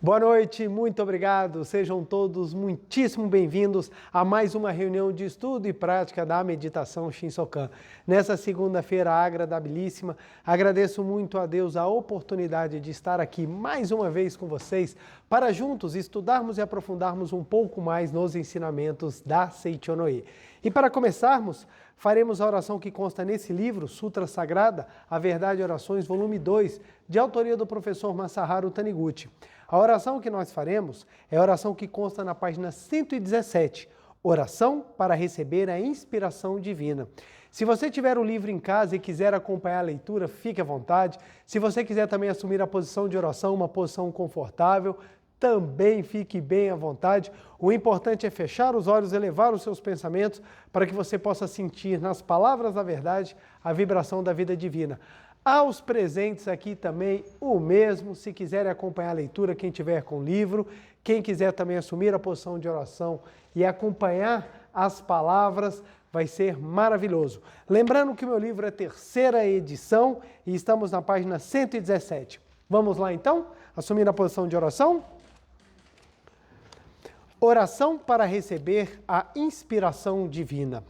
Boa noite, muito obrigado. Sejam todos muitíssimo bem-vindos a mais uma reunião de estudo e prática da meditação Shinsokan. Nessa segunda-feira agradabilíssima, agradeço muito a Deus a oportunidade de estar aqui mais uma vez com vocês para juntos estudarmos e aprofundarmos um pouco mais nos ensinamentos da Seichonoye. E para começarmos, faremos a oração que consta nesse livro, Sutra Sagrada, A Verdade e Orações, volume 2, de autoria do professor Masaharu Taniguchi. A oração que nós faremos é a oração que consta na página 117, Oração para receber a inspiração divina. Se você tiver o livro em casa e quiser acompanhar a leitura, fique à vontade. Se você quiser também assumir a posição de oração, uma posição confortável, também fique bem à vontade. O importante é fechar os olhos, elevar os seus pensamentos, para que você possa sentir nas palavras da verdade a vibração da vida divina. Aos presentes aqui também o mesmo, se quiserem acompanhar a leitura, quem tiver com livro, quem quiser também assumir a posição de oração e acompanhar as palavras, vai ser maravilhoso. Lembrando que o meu livro é terceira edição e estamos na página 117. Vamos lá então, assumir a posição de oração? Oração para receber a inspiração divina.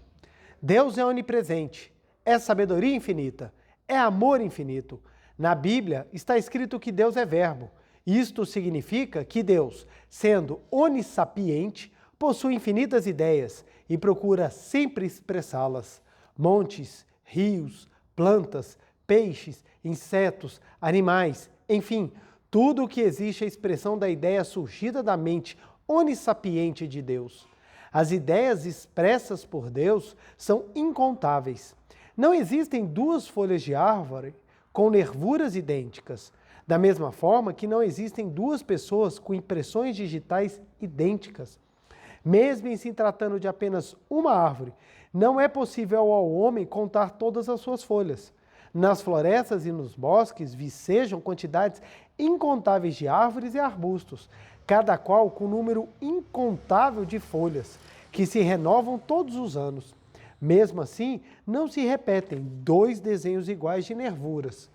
Deus é onipresente, é sabedoria infinita. É amor infinito. Na Bíblia está escrito que Deus é verbo. Isto significa que Deus, sendo onissapiente, possui infinitas ideias e procura sempre expressá-las. Montes, rios, plantas, peixes, insetos, animais, enfim, tudo o que existe é a expressão da ideia surgida da mente onissapiente de Deus. As ideias expressas por Deus são incontáveis. Não existem duas folhas de árvore com nervuras idênticas, da mesma forma que não existem duas pessoas com impressões digitais idênticas. Mesmo em se tratando de apenas uma árvore, não é possível ao homem contar todas as suas folhas. Nas florestas e nos bosques vicejam quantidades incontáveis de árvores e arbustos, cada qual com um número incontável de folhas, que se renovam todos os anos. Mesmo assim, não se repetem dois desenhos iguais de nervuras.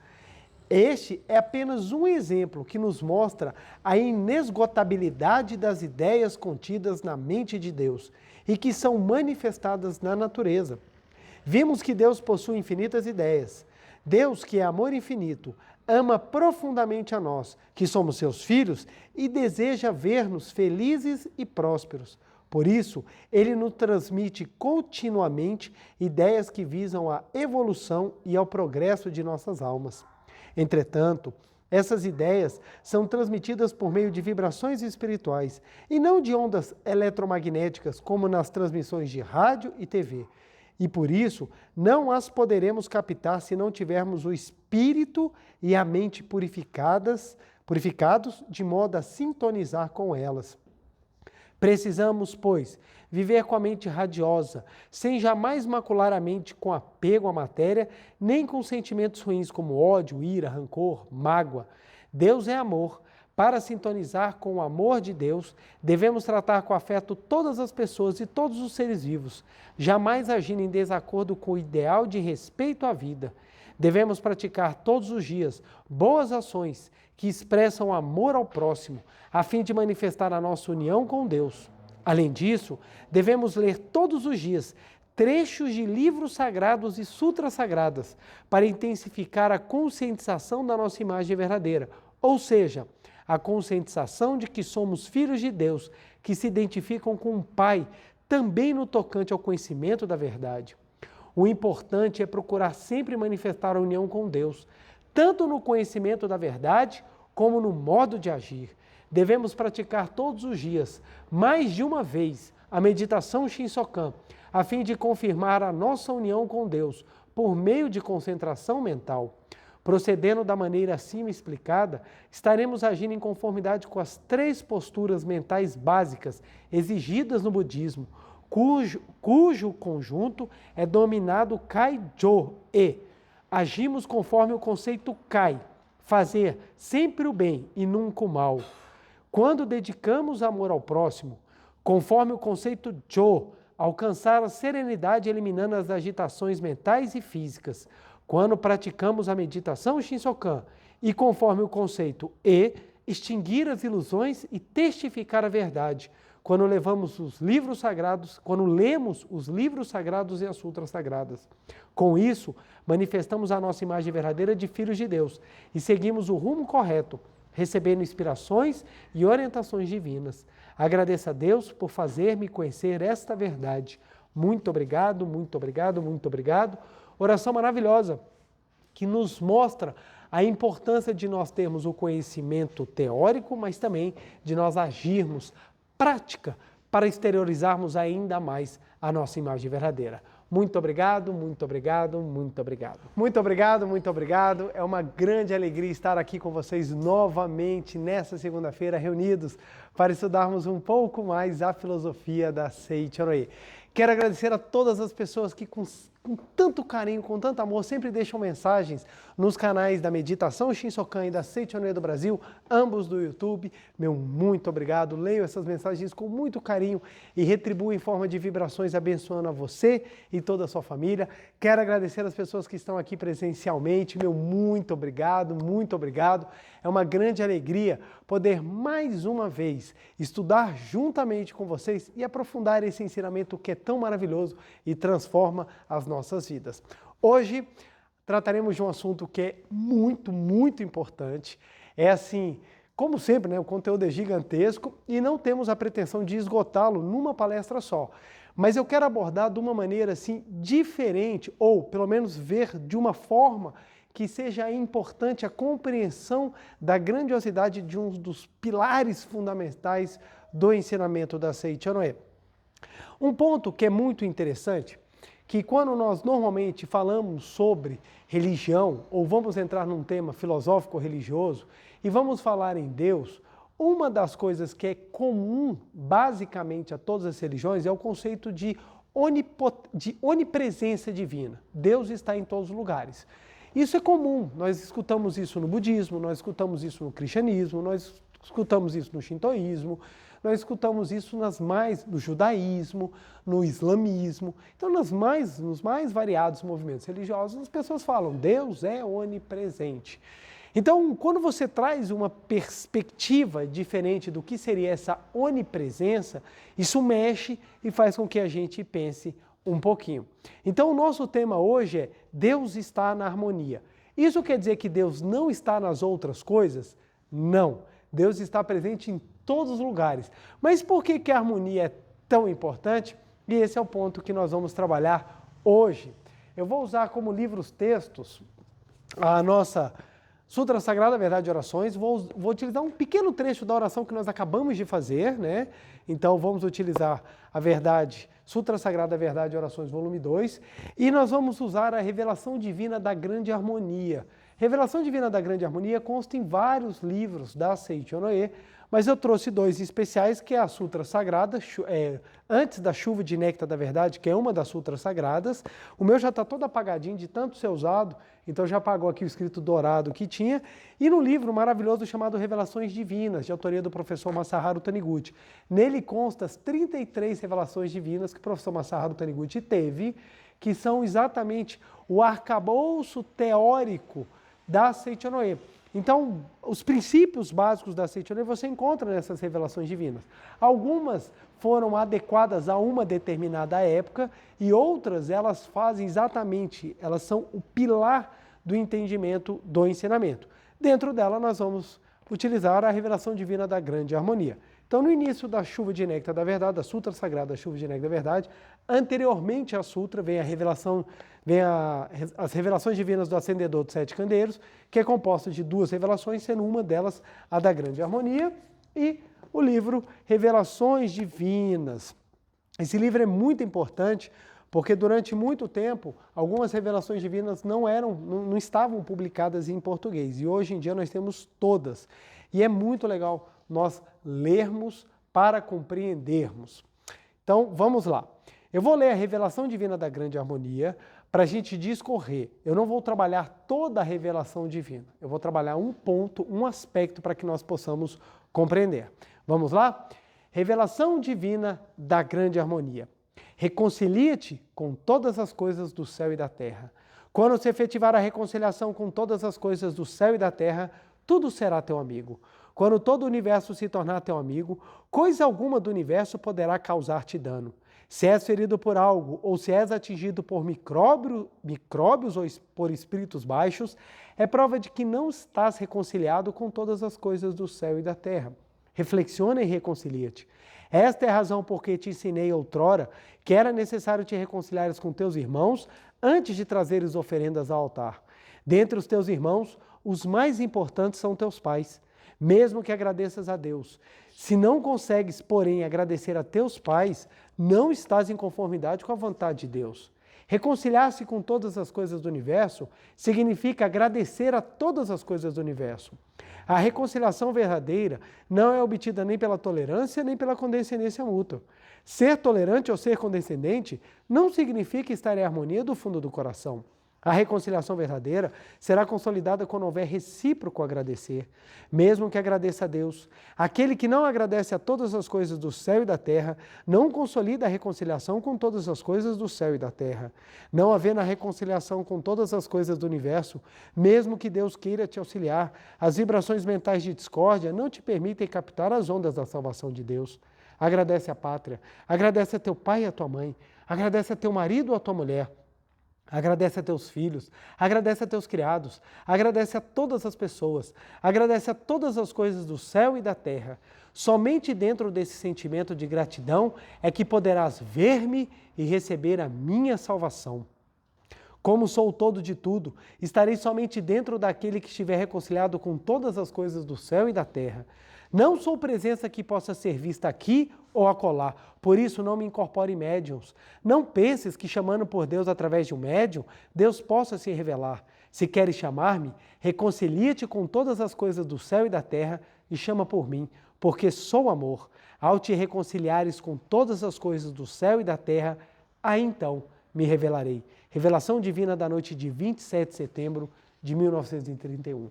Este é apenas um exemplo que nos mostra a inesgotabilidade das ideias contidas na mente de Deus e que são manifestadas na natureza. Vimos que Deus possui infinitas ideias. Deus, que é amor infinito, ama profundamente a nós, que somos seus filhos, e deseja ver-nos felizes e prósperos. Por isso, ele nos transmite continuamente ideias que visam a evolução e ao progresso de nossas almas. Entretanto, essas ideias são transmitidas por meio de vibrações espirituais e não de ondas eletromagnéticas, como nas transmissões de rádio e TV. E por isso, não as poderemos captar se não tivermos o espírito e a mente purificados de modo a sintonizar com elas. Precisamos, pois, viver com a mente radiosa, sem jamais macular a mente com apego à matéria, nem com sentimentos ruins como ódio, ira, rancor, mágoa. Deus é amor. Para sintonizar com o amor de Deus, devemos tratar com afeto todas as pessoas e todos os seres vivos, jamais agindo em desacordo com o ideal de respeito à vida. Devemos praticar todos os dias boas ações que expressam amor ao próximo, a fim de manifestar a nossa união com Deus. Além disso, devemos ler todos os dias trechos de livros sagrados e sutras sagradas para intensificar a conscientização da nossa imagem verdadeira, ou seja, a conscientização de que somos filhos de Deus, que se identificam com o Pai, também no tocante ao conhecimento da verdade. O importante é procurar sempre manifestar a união com Deus, tanto no conhecimento da verdade, como no modo de agir. Devemos praticar todos os dias, mais de uma vez, a meditação Shinsokan, a fim de confirmar a nossa união com Deus, por meio de concentração mental. Procedendo da maneira acima explicada, estaremos agindo em conformidade com as 3 posturas mentais básicas exigidas no budismo, cujo conjunto é dominado Kai-Jo-e. Agimos conforme o conceito Kai, fazer sempre o bem e nunca o mal. Quando dedicamos amor ao próximo, conforme o conceito Jo, alcançar a serenidade eliminando as agitações mentais e físicas. Quando praticamos a meditação Shinsokan e conforme o conceito extinguir as ilusões e testificar a verdade, quando lemos os livros sagrados e as sutras sagradas. Com isso, manifestamos a nossa imagem verdadeira de filhos de Deus e seguimos o rumo correto, recebendo inspirações e orientações divinas. Agradeço a Deus por fazer-me conhecer esta verdade. Muito obrigado, muito obrigado, muito obrigado. Oração maravilhosa que nos mostra a importância de nós termos o conhecimento teórico, mas também de nós agirmos prática para exteriorizarmos ainda mais a nossa imagem verdadeira. Muito obrigado, muito obrigado, muito obrigado. Muito obrigado, muito obrigado. É uma grande alegria estar aqui com vocês novamente nesta segunda-feira, reunidos para estudarmos um pouco mais a filosofia da Seiichi Onoe. Quero agradecer a todas as pessoas que com tanto carinho, com tanto amor, sempre deixam mensagens nos canais da Meditação Shinsokan e da Seiichi Onoe do Brasil, ambos do YouTube. Meu muito obrigado, leio essas mensagens com muito carinho e retribuo em forma de vibrações, abençoando a você e toda a sua família. Quero agradecer as pessoas que estão aqui presencialmente, meu muito obrigado, muito obrigado. É uma grande alegria poder mais uma vez estudar juntamente com vocês e aprofundar esse ensinamento que é tão maravilhoso e transforma as nossas vidas. Hoje trataremos de um assunto que é muito, muito importante. É assim, como sempre, né, o conteúdo é gigantesco e não temos a pretensão de esgotá-lo numa palestra só. Mas eu quero abordar de uma maneira assim diferente, ou pelo menos ver de uma forma que seja importante a compreensão da grandiosidade de um dos pilares fundamentais do ensinamento da Seiichi Onoe. Um ponto que é muito interessante, que quando nós normalmente falamos sobre religião, ou vamos entrar num tema filosófico-religioso, e vamos falar em Deus, uma das coisas que é comum basicamente a todas as religiões é o conceito de onipresença divina. Deus está em todos os lugares. Isso é comum, nós escutamos isso no budismo, nós escutamos isso no cristianismo, nós escutamos isso no shintoísmo, nós escutamos isso no judaísmo, no islamismo. Então, nos mais variados movimentos religiosos, as pessoas falam, Deus é onipresente. Então, quando você traz uma perspectiva diferente do que seria essa onipresença, isso mexe e faz com que a gente pense um pouquinho. Então, o nosso tema hoje é Deus está na harmonia. Isso quer dizer que Deus não está nas outras coisas? Não. Deus está presente em todos os lugares. Mas por que a harmonia é tão importante? E esse é o ponto que nós vamos trabalhar hoje. Eu vou usar como livros-textos a nossa Sutra Sagrada, Verdade e Orações. Vou utilizar um pequeno trecho da oração que nós acabamos de fazer, né? Então, vamos utilizar a Verdade, Sutra Sagrada, Verdade e Orações, volume 2. E nós vamos usar a Revelação Divina da Grande Harmonia. Revelação Divina da Grande Harmonia consta em vários livros da Seiichi Onoe, mas eu trouxe dois especiais, que é a Sutra Sagrada, Antes da Chuva de Néctar da Verdade, que é uma das Sutras Sagradas. O meu já está todo apagadinho de tanto ser usado, então já apagou aqui o escrito dourado que tinha. E no livro maravilhoso chamado Revelações Divinas, de autoria do professor Masaharu Taniguchi. Nele consta as 33 revelações divinas que o professor Masaharu Taniguchi teve, que são exatamente o arcabouço teórico da Seiichi Onoe. Então, os princípios básicos da Seiichi Onoe você encontra nessas revelações divinas. Algumas foram adequadas a uma determinada época e outras elas fazem exatamente, elas são o pilar do entendimento do ensinamento. Dentro dela nós vamos utilizar a revelação divina da Grande Harmonia. Então, no início da Chuva de Néctar da Verdade, da Sutra Sagrada Chuva de Néctar da Verdade, anteriormente à Sutra vem as revelações divinas do Acendedor dos Sete Candeeiros, que é composta de duas revelações, sendo uma delas a da Grande Harmonia, e o livro Revelações Divinas. Esse livro é muito importante porque durante muito tempo algumas revelações divinas não estavam publicadas em português, e hoje em dia nós temos todas. E é muito legal nós lermos para compreendermos. Então, vamos lá. Eu vou ler a Revelação Divina da Grande Harmonia para a gente discorrer. Eu não vou trabalhar toda a revelação divina. Eu vou trabalhar um ponto, um aspecto para que nós possamos compreender. Vamos lá? Revelação Divina da Grande Harmonia. Reconcilia-te com todas as coisas do céu e da terra. Quando se efetivar a reconciliação com todas as coisas do céu e da terra, tudo será teu amigo. Quando todo o universo se tornar teu amigo, coisa alguma do universo poderá causar-te dano. Se és ferido por algo, ou se és atingido por micróbios ou por espíritos baixos, é prova de que não estás reconciliado com todas as coisas do céu e da terra. Reflexiona e reconcilia-te. Esta é a razão por que te ensinei outrora que era necessário te reconciliares com teus irmãos antes de trazeres oferendas ao altar. Dentre os teus irmãos, os mais importantes são teus pais, mesmo que agradeças a Deus. Se não consegues, porém, agradecer a teus pais, não estás em conformidade com a vontade de Deus. Reconciliar-se com todas as coisas do universo significa agradecer a todas as coisas do universo. A reconciliação verdadeira não é obtida nem pela tolerância nem pela condescendência mútua. Ser tolerante ou ser condescendente não significa estar em harmonia do fundo do coração. A reconciliação verdadeira será consolidada quando houver recíproco agradecer, mesmo que agradeça a Deus. Aquele que não agradece a todas as coisas do céu e da terra, não consolida a reconciliação com todas as coisas do céu e da terra. Não havendo a reconciliação com todas as coisas do universo, mesmo que Deus queira te auxiliar, as vibrações mentais de discórdia não te permitem captar as ondas da salvação de Deus. Agradece a pátria, agradece a teu pai e a tua mãe, agradece a teu marido ou a tua mulher. Agradece a teus filhos, agradece a teus criados, agradece a todas as pessoas, agradece a todas as coisas do céu e da terra. Somente dentro desse sentimento de gratidão é que poderás ver-me e receber a minha salvação. Como sou o todo de tudo, estarei somente dentro daquele que estiver reconciliado com todas as coisas do céu e da terra. Não sou presença que possa ser vista aqui ou acolá, por isso não me incorpore médiuns. Não penses que chamando por Deus através de um médium, Deus possa se revelar. Se queres chamar-me, reconcilia-te com todas as coisas do céu e da terra e chama por mim, porque sou amor. Ao te reconciliares com todas as coisas do céu e da terra, aí então me revelarei. Revelação divina da noite de 27 de setembro de 1931.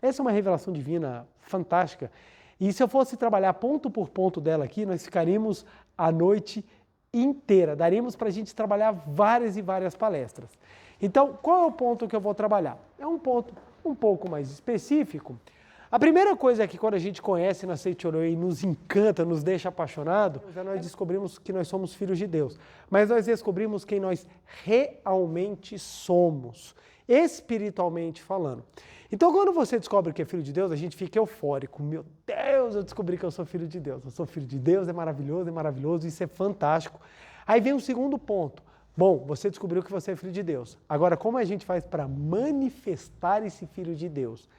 Essa é uma revelação divina fantástica. E se eu fosse trabalhar ponto por ponto dela aqui, nós ficaríamos a noite inteira. Daríamos para a gente trabalhar várias e várias palestras. Então, qual é o ponto que eu vou trabalhar? É um ponto um pouco mais específico. A primeira coisa é que quando a gente conhece na Seichoroi e nos encanta, nos deixa apaixonado, nós descobrimos que nós somos filhos de Deus. Mas nós descobrimos quem nós realmente somos, espiritualmente falando. Então, quando você descobre que é filho de Deus, a gente fica eufórico. Meu Deus, eu descobri que eu sou filho de Deus. Eu sou filho de Deus, é maravilhoso, isso é fantástico. Aí vem o segundo ponto. Bom, você descobriu que você é filho de Deus. Agora, como a gente faz para manifestar esse filho de Deus?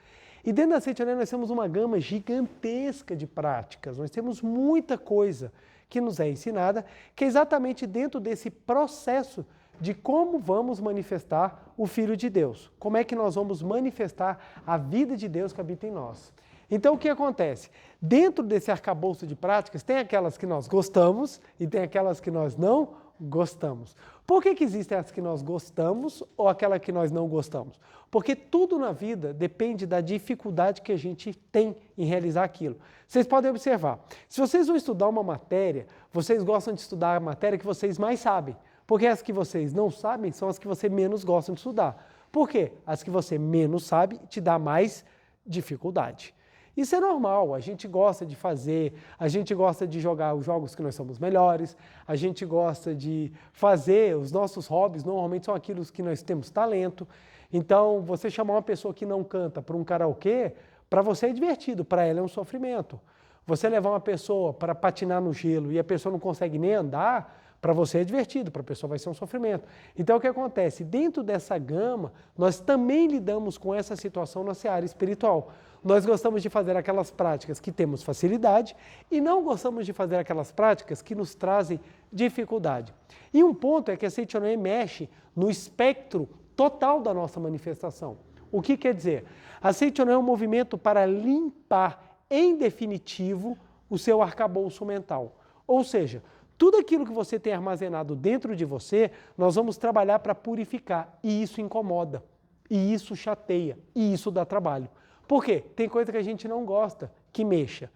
E dentro da Seichoroi nós temos uma gama gigantesca de práticas. Nós temos muita coisa que nos é ensinada, que é exatamente dentro desse processo de como vamos manifestar o Filho de Deus. Como é que nós vamos manifestar a vida de Deus que habita em nós. Então, o que acontece? Dentro desse arcabouço de práticas, tem aquelas que nós gostamos e tem aquelas que nós não gostamos. Por que existem as que nós gostamos ou aquela que nós não gostamos? Porque tudo na vida depende da dificuldade que a gente tem em realizar aquilo. Vocês podem observar, se vocês vão estudar uma matéria, vocês gostam de estudar a matéria que vocês mais sabem. Porque as que vocês não sabem são as que você menos gosta de estudar. Por quê? As que você menos sabe te dá mais dificuldade. Isso é normal, a gente gosta de fazer, a gente gosta de jogar os jogos que nós somos melhores, a gente gosta de fazer, os nossos hobbies normalmente são aquilo que nós temos talento. Então, você chamar uma pessoa que não canta para um karaokê, para você é divertido, para ela é um sofrimento. Você levar uma pessoa para patinar no gelo e a pessoa não consegue nem andar, para você é divertido, para a pessoa vai ser um sofrimento. Então, o que acontece? Dentro dessa gama, nós também lidamos com essa situação na seara espiritual. Nós gostamos de fazer aquelas práticas que temos facilidade e não gostamos de fazer aquelas práticas que nos trazem dificuldade. E um ponto é que a Seichoroi mexe no espectro total da nossa manifestação. O que quer dizer? A Seichoroi é um movimento para limpar, em definitivo, o seu arcabouço mental. Ou seja, tudo aquilo que você tem armazenado dentro de você, nós vamos trabalhar para purificar. E isso incomoda, e isso chateia, e isso dá trabalho. Por quê? Tem coisa que a gente não gosta que mexa.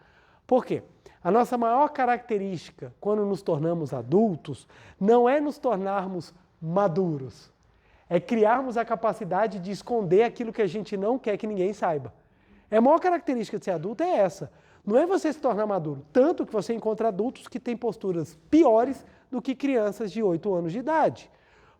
Por quê? A nossa maior característica quando nos tornamos adultos não é nos tornarmos maduros. É criarmos a capacidade de esconder aquilo que a gente não quer que ninguém saiba. A maior característica de ser adulto é essa. Não é você se tornar maduro. Tanto que você encontra adultos que têm posturas piores do que crianças de 8 anos de idade.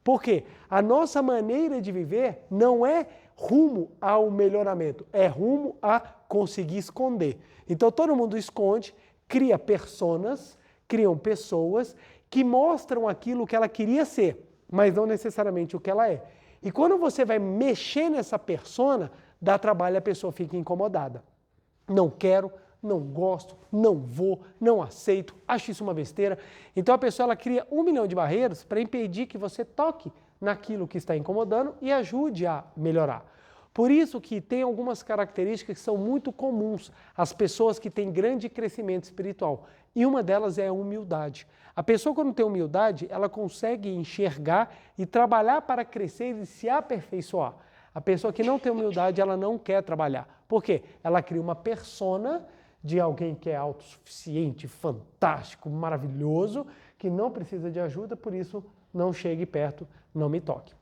Por quê? A nossa maneira de viver não é rumo ao melhoramento, é rumo a conseguir esconder. Então todo mundo esconde, cria personas, criam pessoas que mostram aquilo que ela queria ser, mas não necessariamente o que ela é. E quando você vai mexer nessa persona, dá trabalho e a pessoa fica incomodada. Não quero, não gosto, não vou, não aceito, acho isso uma besteira. Então a pessoa ela cria 1 milhão de barreiras para impedir que você toque naquilo que está incomodando e ajude a melhorar. Por isso que tem algumas características que são muito comuns às pessoas que têm grande crescimento espiritual. E uma delas é a humildade. A pessoa quando tem humildade, ela consegue enxergar e trabalhar para crescer e se aperfeiçoar. A pessoa que não tem humildade, ela não quer trabalhar. Por quê? Ela cria uma persona de alguém que é autossuficiente, fantástico, maravilhoso, que não precisa de ajuda, por isso não chegue perto, não me toque.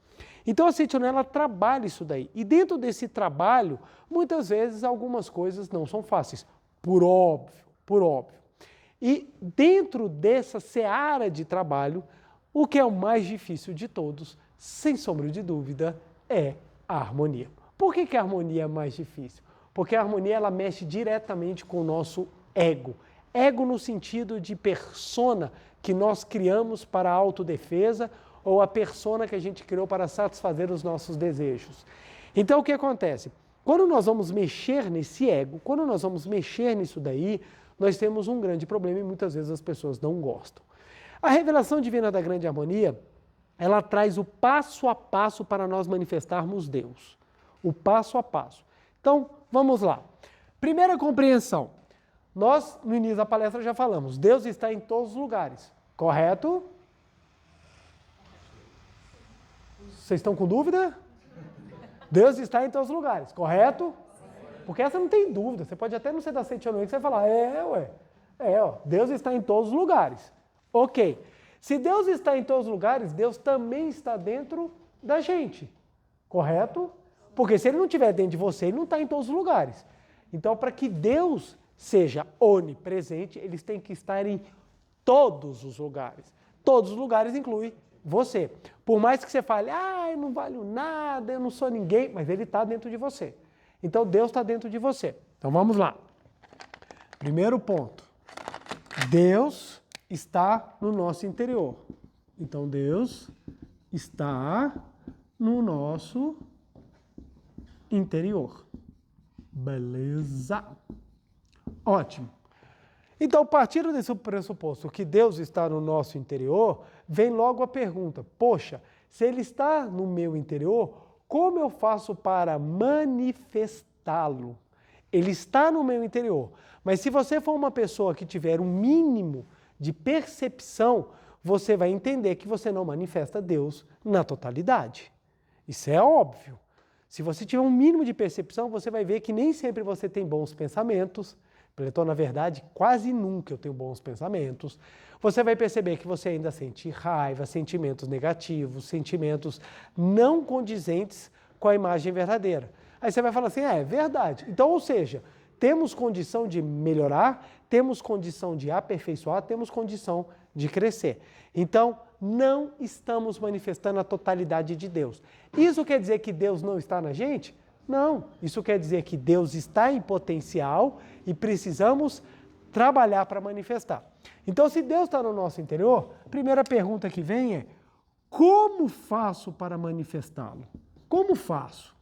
Então a Seitione, ela trabalha isso daí. E dentro desse trabalho, muitas vezes algumas coisas não são fáceis, por óbvio, por óbvio. E dentro dessa seara de trabalho, o que é o mais difícil de todos, sem sombra de dúvida, é a harmonia. Por que a harmonia é mais difícil? Porque a harmonia ela mexe diretamente com o nosso ego. Ego no sentido de persona que nós criamos para a autodefesa ou a persona que a gente criou para satisfazer os nossos desejos. Então o que acontece? Quando nós vamos mexer nesse ego, quando nós vamos mexer nisso daí, nós temos um grande problema e muitas vezes as pessoas não gostam. A revelação divina da grande harmonia, ela traz o passo a passo para nós manifestarmos Deus. O passo a passo. Então, vamos lá. Primeira compreensão. Nós, no início da palestra, já falamos. Deus está em todos os lugares. Correto? Vocês estão com dúvida? Deus está em todos os lugares. Correto? Porque essa não tem dúvida. Você pode até não ser da Seitione, que você vai falar, Deus está em todos os lugares. Ok. Se Deus está em todos os lugares, Deus também está dentro da gente. Correto? Porque se ele não estiver dentro de você, ele não está em todos os lugares. Então, para que Deus seja onipresente, eles têm que estar em todos os lugares. Todos os lugares inclui você. Por mais que você fale, eu não valho nada, eu não sou ninguém, mas ele está dentro de você. Então, Deus está dentro de você. Então, vamos lá. Primeiro ponto. Deus está no nosso interior. Então, Deus está no nosso interior. Beleza? Ótimo. Então, partindo desse pressuposto que Deus está no nosso interior, vem logo a pergunta, poxa, se Ele está no meu interior, como eu faço para manifestá-lo? Ele está no meu interior, mas se você for uma pessoa que tiver um mínimo de percepção, você vai entender que você não manifesta Deus na totalidade. Isso é óbvio. Se você tiver um mínimo de percepção, você vai ver que nem sempre você tem bons pensamentos. Então, na verdade, quase nunca eu tenho bons pensamentos. Você vai perceber que você ainda sente raiva, sentimentos negativos, sentimentos não condizentes com a imagem verdadeira. Aí você vai falar assim, é verdade. Então, ou seja, temos condição de melhorar, temos condição de aperfeiçoar, temos condição de crescer. Então, não estamos manifestando a totalidade de Deus. Isso quer dizer que Deus não está na gente? Não. Isso quer dizer que Deus está em potencial e precisamos trabalhar para manifestar. Então, se Deus está no nosso interior, a primeira pergunta que vem é, como faço para manifestá-lo? Como faço?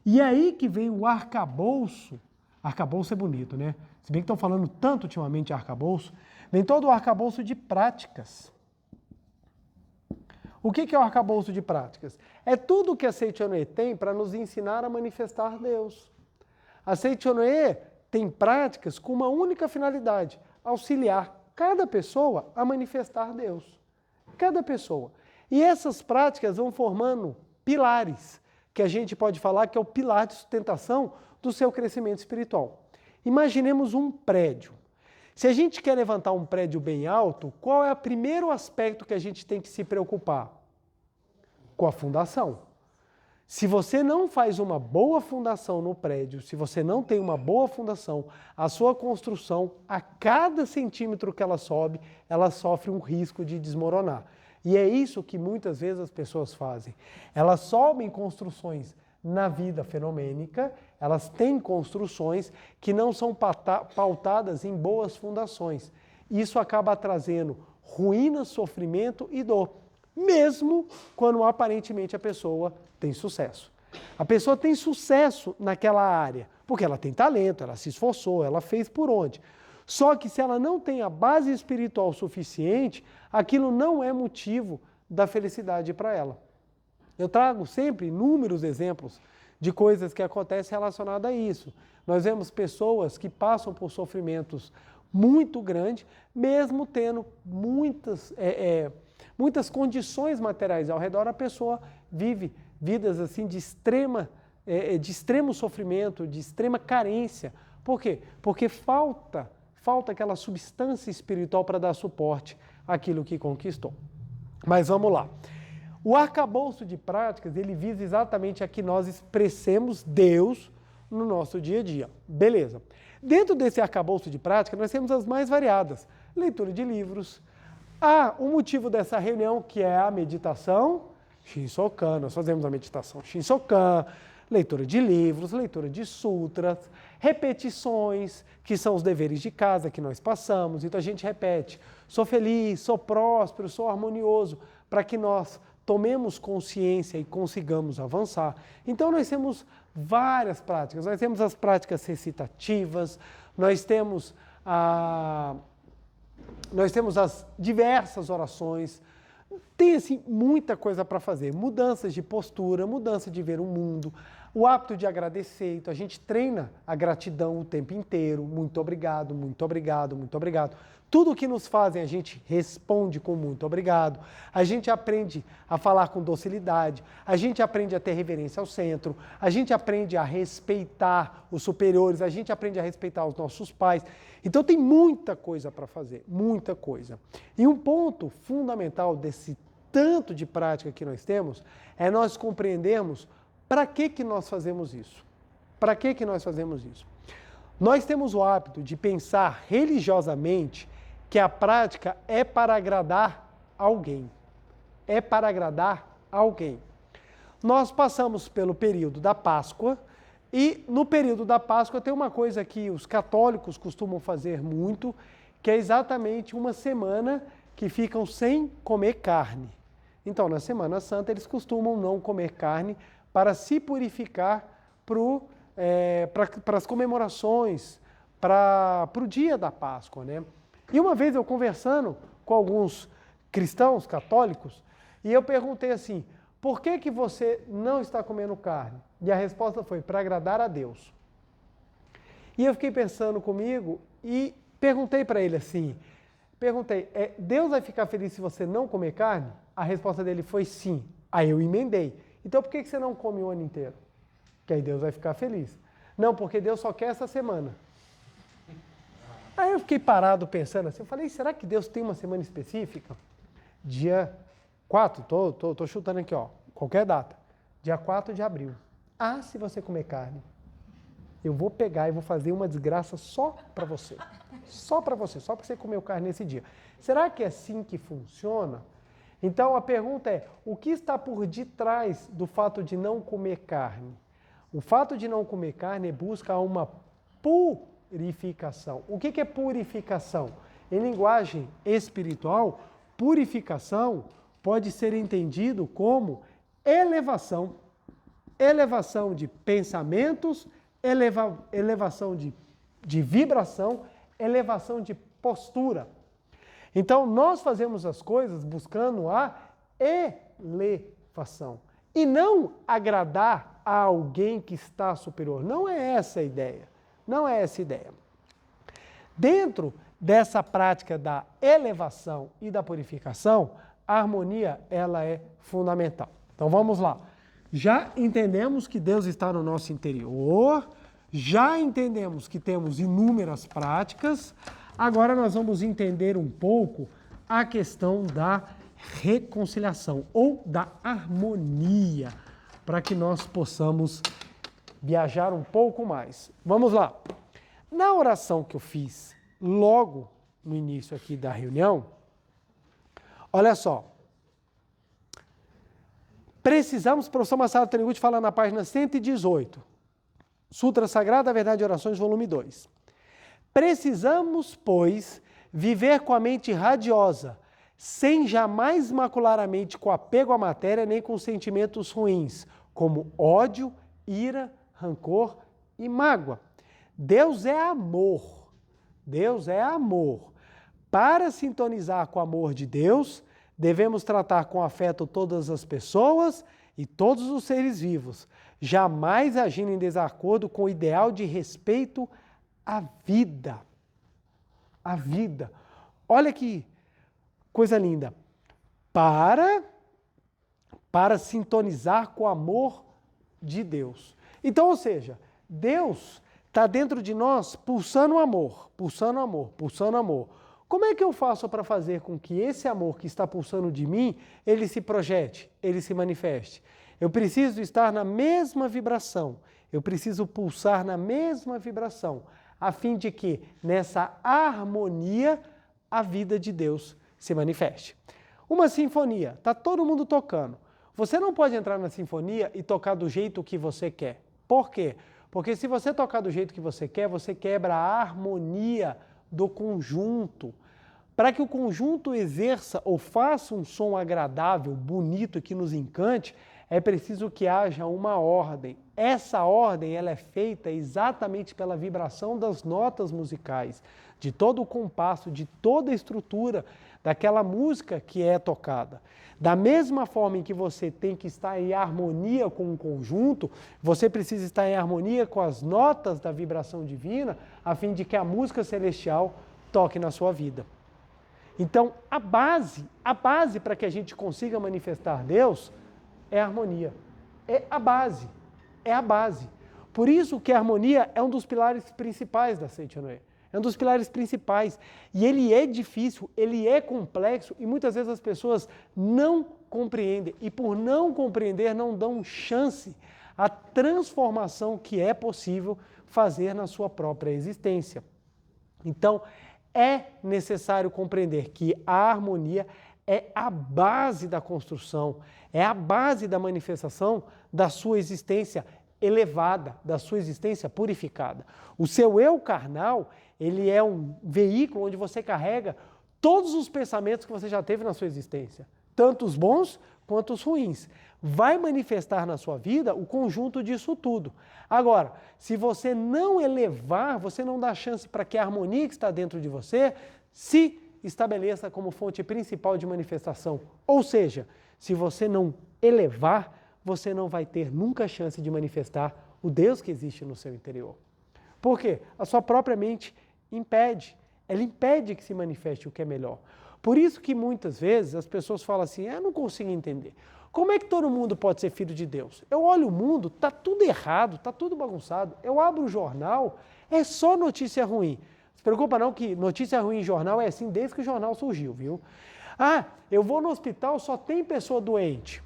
E aí que vem o arcabouço. Arcabouço é bonito, né? Se bem que estão falando tanto ultimamente de arcabouço, vem todo o arcabouço de práticas. O que é o arcabouço de práticas? É tudo que a Seitione tem para nos ensinar a manifestar Deus. A Seitione tem práticas com uma única finalidade, auxiliar cada pessoa a manifestar Deus. Cada pessoa. E essas práticas vão formando pilares, que a gente pode falar que é o pilar de sustentação do seu crescimento espiritual. Imaginemos um prédio. Se a gente quer levantar um prédio bem alto, qual é o primeiro aspecto que a gente tem que se preocupar? Com a fundação. Se você não faz uma boa fundação no prédio, se você não tem uma boa fundação, a sua construção, a cada centímetro que ela sobe, ela sofre um risco de desmoronar. E é isso que muitas vezes as pessoas fazem. Elas sobem construções na vida fenomênica, elas têm construções que não são pautadas em boas fundações. Isso acaba trazendo ruína, sofrimento e dor, mesmo quando aparentemente a pessoa tem sucesso. A pessoa tem sucesso naquela área, porque ela tem talento, ela se esforçou, ela fez por onde. Só que se ela não tem a base espiritual suficiente, aquilo não é motivo da felicidade para ela. Eu trago sempre inúmeros exemplos de coisas que acontecem relacionadas a isso. Nós vemos pessoas que passam por sofrimentos muito grandes, mesmo tendo muitas condições materiais ao redor, a pessoa vive vidas assim de extremo sofrimento, de extrema carência. Por quê? Porque falta aquela substância espiritual para dar suporte àquilo que conquistou. Mas vamos lá. O arcabouço de práticas, ele visa exatamente a que nós expressemos Deus no nosso dia a dia. Beleza. Dentro desse arcabouço de prática, nós temos as mais variadas. Leitura de livros. O motivo dessa reunião, que é a meditação Shinsokan. Nós fazemos a meditação Shinsokan, leitura de livros, leitura de sutras, repetições, que são os deveres de casa que nós passamos. Então a gente repete, sou feliz, sou próspero, sou harmonioso, para que nós tomemos consciência e consigamos avançar. Então nós temos várias práticas, nós temos as práticas recitativas, nós temos as diversas orações. Tem assim muita coisa para fazer, mudanças de postura, mudança de ver o mundo, o hábito de agradecer. Então a gente treina a gratidão o tempo inteiro, muito obrigado, muito obrigado, muito obrigado. Tudo que nos fazem a gente responde com muito obrigado, a gente aprende a falar com docilidade, a gente aprende a ter reverência ao centro, a gente aprende a respeitar os superiores, a gente aprende a respeitar os nossos pais. Então tem muita coisa para fazer, muita coisa. E um ponto fundamental desse tanto de prática que nós temos é nós compreendermos para que nós fazemos isso. Para que nós fazemos isso? Nós temos o hábito de pensar religiosamente que a prática é para agradar alguém. É para agradar alguém. Nós passamos pelo período da Páscoa e no período da Páscoa tem uma coisa que os católicos costumam fazer muito, que é exatamente uma semana que ficam sem comer carne. Então, na Semana Santa, eles costumam não comer carne para se purificar para as comemorações, para o dia da Páscoa, né? E uma vez eu conversando com alguns cristãos católicos, e eu perguntei assim, por que você não está comendo carne? E a resposta foi, para agradar a Deus. E eu fiquei pensando comigo e perguntei para ele assim, Deus vai ficar feliz se você não comer carne? A resposta dele foi sim. Aí eu emendei. Então por que você não come o ano inteiro? Que aí Deus vai ficar feliz. Não, porque Deus só quer essa semana. Aí eu fiquei parado pensando assim, eu falei, será que Deus tem uma semana específica? Dia 4, tô chutando aqui, ó, qualquer data. Dia 4 de abril. Se você comer carne, eu vou pegar e vou fazer uma desgraça só para você. Só para você, só porque você comeu carne nesse dia. Será que é assim que funciona? Então a pergunta é, o que está por detrás do fato de não comer carne? O fato de não comer carne busca uma purificação. O que é purificação? Em linguagem espiritual, purificação pode ser entendido como elevação. Elevação de pensamentos, elevação de vibração, elevação de postura. Então, nós fazemos as coisas buscando a elevação. E não agradar a alguém que está superior. Não é essa a ideia. Não é essa a ideia. Dentro dessa prática da elevação e da purificação, a harmonia ela é fundamental. Então, vamos lá. Já entendemos que Deus está no nosso interior, já entendemos que temos inúmeras práticas, agora nós vamos entender um pouco a questão da reconciliação ou da harmonia. para que nós possamos viajar um pouco mais. Vamos lá. Na oração que eu fiz logo no início aqui da reunião, olha só. Precisamos, o professor Masaru Taniguchi fala na página 118, Sutra Sagrada, Verdade e Orações, volume 2. Precisamos, pois, viver com a mente radiosa, sem jamais macular a mente com apego à matéria nem com sentimentos ruins, como ódio, ira, rancor e mágoa. Deus é amor. Deus é amor. Para sintonizar com o amor de Deus, devemos tratar com afeto todas as pessoas e todos os seres vivos, jamais agindo em desacordo com o ideal de respeito à vida. A vida. Olha que coisa linda. Para sintonizar com o amor de Deus. Então, ou seja, Deus está dentro de nós pulsando amor, pulsando amor, pulsando amor. Como é que eu faço para fazer com que esse amor que está pulsando de mim, ele se projete, ele se manifeste? Eu preciso estar na mesma vibração, eu preciso pulsar na mesma vibração, a fim de que nessa harmonia a vida de Deus se manifeste. Uma sinfonia, está todo mundo tocando. Você não pode entrar na sinfonia e tocar do jeito que você quer. Por quê? Porque se você tocar do jeito que você quer, você quebra a harmonia do conjunto. Para que o conjunto exerça ou faça um som agradável, bonito, que nos encante, é preciso que haja uma ordem. Essa ordem ela é feita exatamente pela vibração das notas musicais, de todo o compasso, de toda a estrutura daquela música que é tocada. Da mesma forma em que você tem que estar em harmonia com o conjunto, você precisa estar em harmonia com as notas da vibração divina, a fim de que a música celestial toque na sua vida. Então, a base para que a gente consiga manifestar Deus é a harmonia. É a base. Por isso que a harmonia é um dos pilares principais da Seichonoye. É um dos pilares principais. E ele é difícil, ele é complexo e muitas vezes as pessoas não compreendem. E por não compreender, não dão chance à transformação que é possível fazer na sua própria existência. Então, é necessário compreender que a harmonia é a base da construção, é a base da manifestação da sua existência elevada, da sua existência purificada. O seu eu carnal, ele é um veículo onde você carrega todos os pensamentos que você já teve na sua existência, tanto os bons quanto os ruins. Vai manifestar na sua vida o conjunto disso tudo. Agora, se você não elevar, você não dá chance para que a harmonia que está dentro de você se estabeleça como fonte principal de manifestação. Ou seja, se você não elevar, você não vai ter nunca chance de manifestar o Deus que existe no seu interior. Por quê? A sua própria mente impede. Ela impede que se manifeste o que é melhor. Por isso que muitas vezes as pessoas falam assim, eu não consigo entender. Como é que todo mundo pode ser filho de Deus? Eu olho o mundo, está tudo errado, está tudo bagunçado. Eu abro o jornal, é só notícia ruim. Não se preocupa não que notícia ruim em jornal é assim desde que o jornal surgiu, viu? Ah, eu vou no hospital, só tem pessoa doente.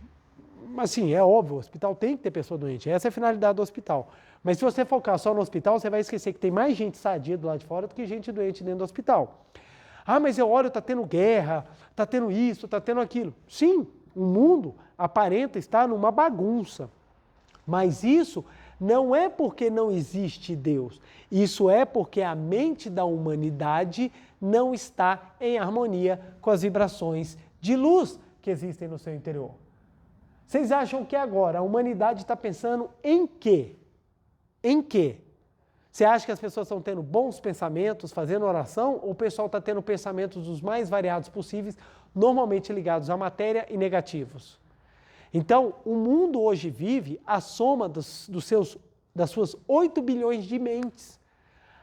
Assim, é óbvio, o hospital tem que ter pessoa doente, essa é a finalidade do hospital. Mas se você focar só no hospital, você vai esquecer que tem mais gente sadia do lado de fora do que gente doente dentro do hospital. Ah, mas eu olho, está tendo guerra, está tendo isso, está tendo aquilo. Sim, o mundo aparenta estar numa bagunça. Mas isso não é porque não existe Deus. Isso é porque a mente da humanidade não está em harmonia com as vibrações de luz que existem no seu interior. Vocês acham que agora a humanidade está pensando em quê? Em quê? Você acha que as pessoas estão tendo bons pensamentos, fazendo oração, ou o pessoal está tendo pensamentos os mais variados possíveis, normalmente ligados à matéria e negativos? Então, o mundo hoje vive a soma das suas 8 bilhões de mentes.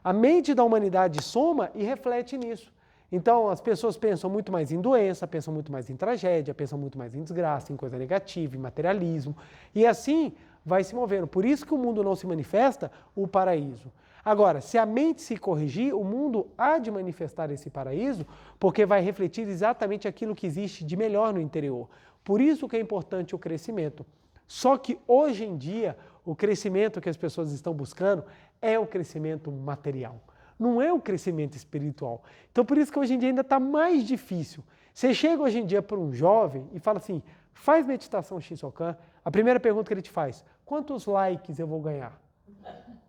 A mente da humanidade soma e reflete nisso. Então, as pessoas pensam muito mais em doença, pensam muito mais em tragédia, pensam muito mais em desgraça, em coisa negativa, em materialismo. E assim vai se movendo. Por isso que o mundo não se manifesta o paraíso. Agora, se a mente se corrigir, o mundo há de manifestar esse paraíso, porque vai refletir exatamente aquilo que existe de melhor no interior. Por isso que é importante o crescimento. Só que hoje em dia, o crescimento que as pessoas estão buscando é o crescimento material, não é o crescimento espiritual. Então por isso que hoje em dia ainda está mais difícil. Você chega hoje em dia para um jovem e fala assim, faz meditação Shinsokan, a primeira pergunta que ele te faz, quantos likes eu vou ganhar?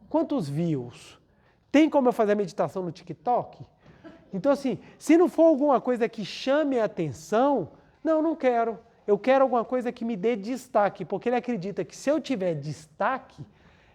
Quantos views? Tem como eu fazer a meditação no TikTok? Então assim, se não for alguma coisa que chame a atenção, não quero. Eu quero alguma coisa que me dê destaque, porque ele acredita que se eu tiver destaque,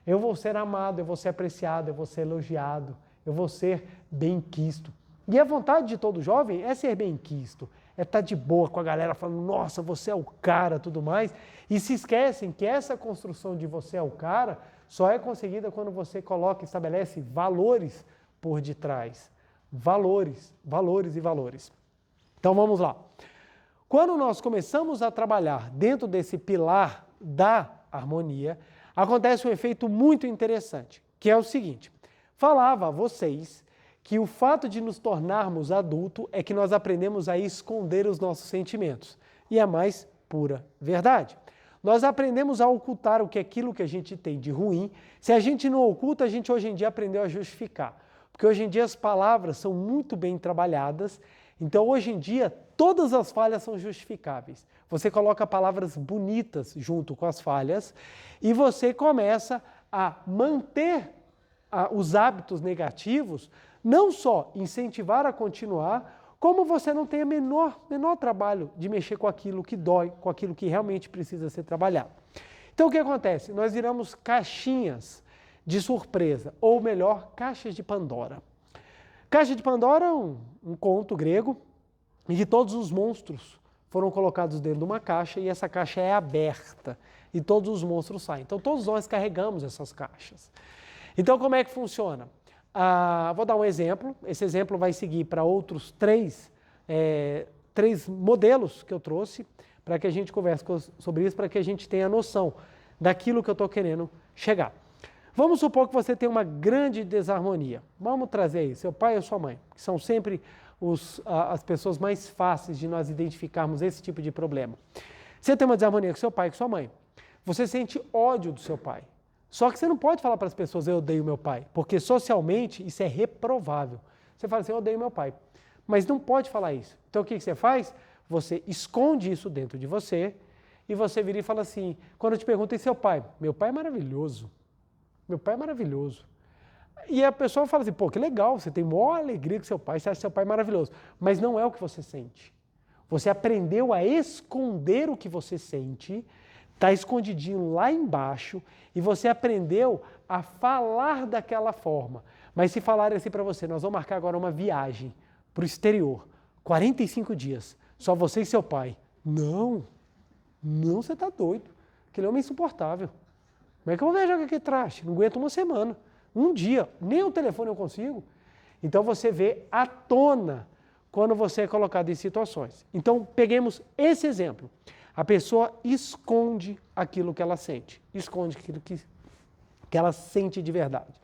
eu vou ser amado, eu vou ser apreciado, eu vou ser elogiado, eu vou ser bem-quisto. E a vontade de todo jovem é ser bem-quisto, é estar de boa com a galera falando, nossa, você é o cara, tudo mais, e se esquecem que essa construção de você é o cara só é conseguida quando você coloca e estabelece valores por detrás. Valores, valores e valores. Então vamos lá. Quando nós começamos a trabalhar dentro desse pilar da harmonia, acontece um efeito muito interessante, que é o seguinte, falava a vocês que o fato de nos tornarmos adultos é que nós aprendemos a esconder os nossos sentimentos, e é a mais pura verdade. Nós aprendemos a ocultar aquilo que a gente tem de ruim, se a gente não oculta, a gente hoje em dia aprendeu a justificar, porque hoje em dia as palavras são muito bem trabalhadas. Então, hoje em dia, todas as falhas são justificáveis. Você coloca palavras bonitas junto com as falhas e você começa a manter os hábitos negativos, não só incentivar a continuar, como você não tem o menor trabalho de mexer com aquilo que dói, com aquilo que realmente precisa ser trabalhado. Então, o que acontece? Nós viramos caixinhas de surpresa, ou melhor, caixas de Pandora. Caixa de Pandora é um conto grego em que todos os monstros foram colocados dentro de uma caixa e essa caixa é aberta e todos os monstros saem. Então todos nós carregamos essas caixas. Então como é que funciona? Vou dar um exemplo, esse exemplo vai seguir para outros três modelos que eu trouxe para que a gente converse sobre isso, para que a gente tenha noção daquilo que eu estou querendo chegar. Vamos supor que você tem uma grande desarmonia. Vamos trazer aí seu pai ou sua mãe, que são sempre as pessoas mais fáceis de nós identificarmos esse tipo de problema. Você tem uma desarmonia com seu pai e com sua mãe. Você sente ódio do seu pai. Só que você não pode falar para as pessoas, eu odeio meu pai, porque socialmente isso é reprovável. Você fala assim, eu odeio meu pai. Mas não pode falar isso. Então o que você faz? Você esconde isso dentro de você e você vira e fala assim, quando eu te pergunto, e seu pai? Meu pai é maravilhoso. Meu pai é maravilhoso. E a pessoa fala assim, pô, que legal, você tem maior alegria com seu pai, você acha seu pai maravilhoso. Mas não é o que você sente. Você aprendeu a esconder o que você sente, está escondidinho lá embaixo, e você aprendeu a falar daquela forma. Mas se falarem assim para você, nós vamos marcar agora uma viagem para o exterior, 45 dias, só você e seu pai. Não, você está doido. Aquele homem é insuportável. Como é que eu vou viajar com aquele traste? Não aguento uma semana, um dia, nem o telefone eu consigo. Então você vê à tona quando você é colocado em situações. Então peguemos esse exemplo. A pessoa esconde aquilo que ela sente, esconde aquilo que ela sente de verdade.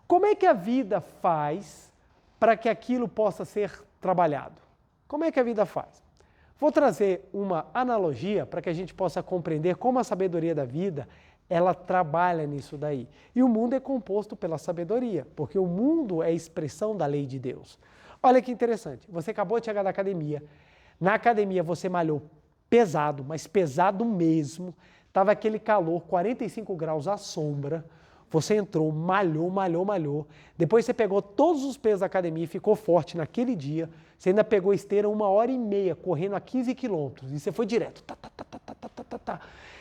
Como é que a vida faz para que aquilo possa ser trabalhado? Como é que a vida faz? Vou trazer uma analogia para que a gente possa compreender como a sabedoria da vida ela trabalha nisso daí. E o mundo é composto pela sabedoria, porque o mundo é a expressão da lei de Deus. Olha que interessante, você acabou de chegar da academia, na academia você malhou pesado, mas pesado mesmo, estava aquele calor, 45 graus à sombra, você entrou, malhou, depois você pegou todos os pesos da academia e ficou forte naquele dia, você ainda pegou esteira 1h30, correndo a 15 quilômetros, e você foi direto,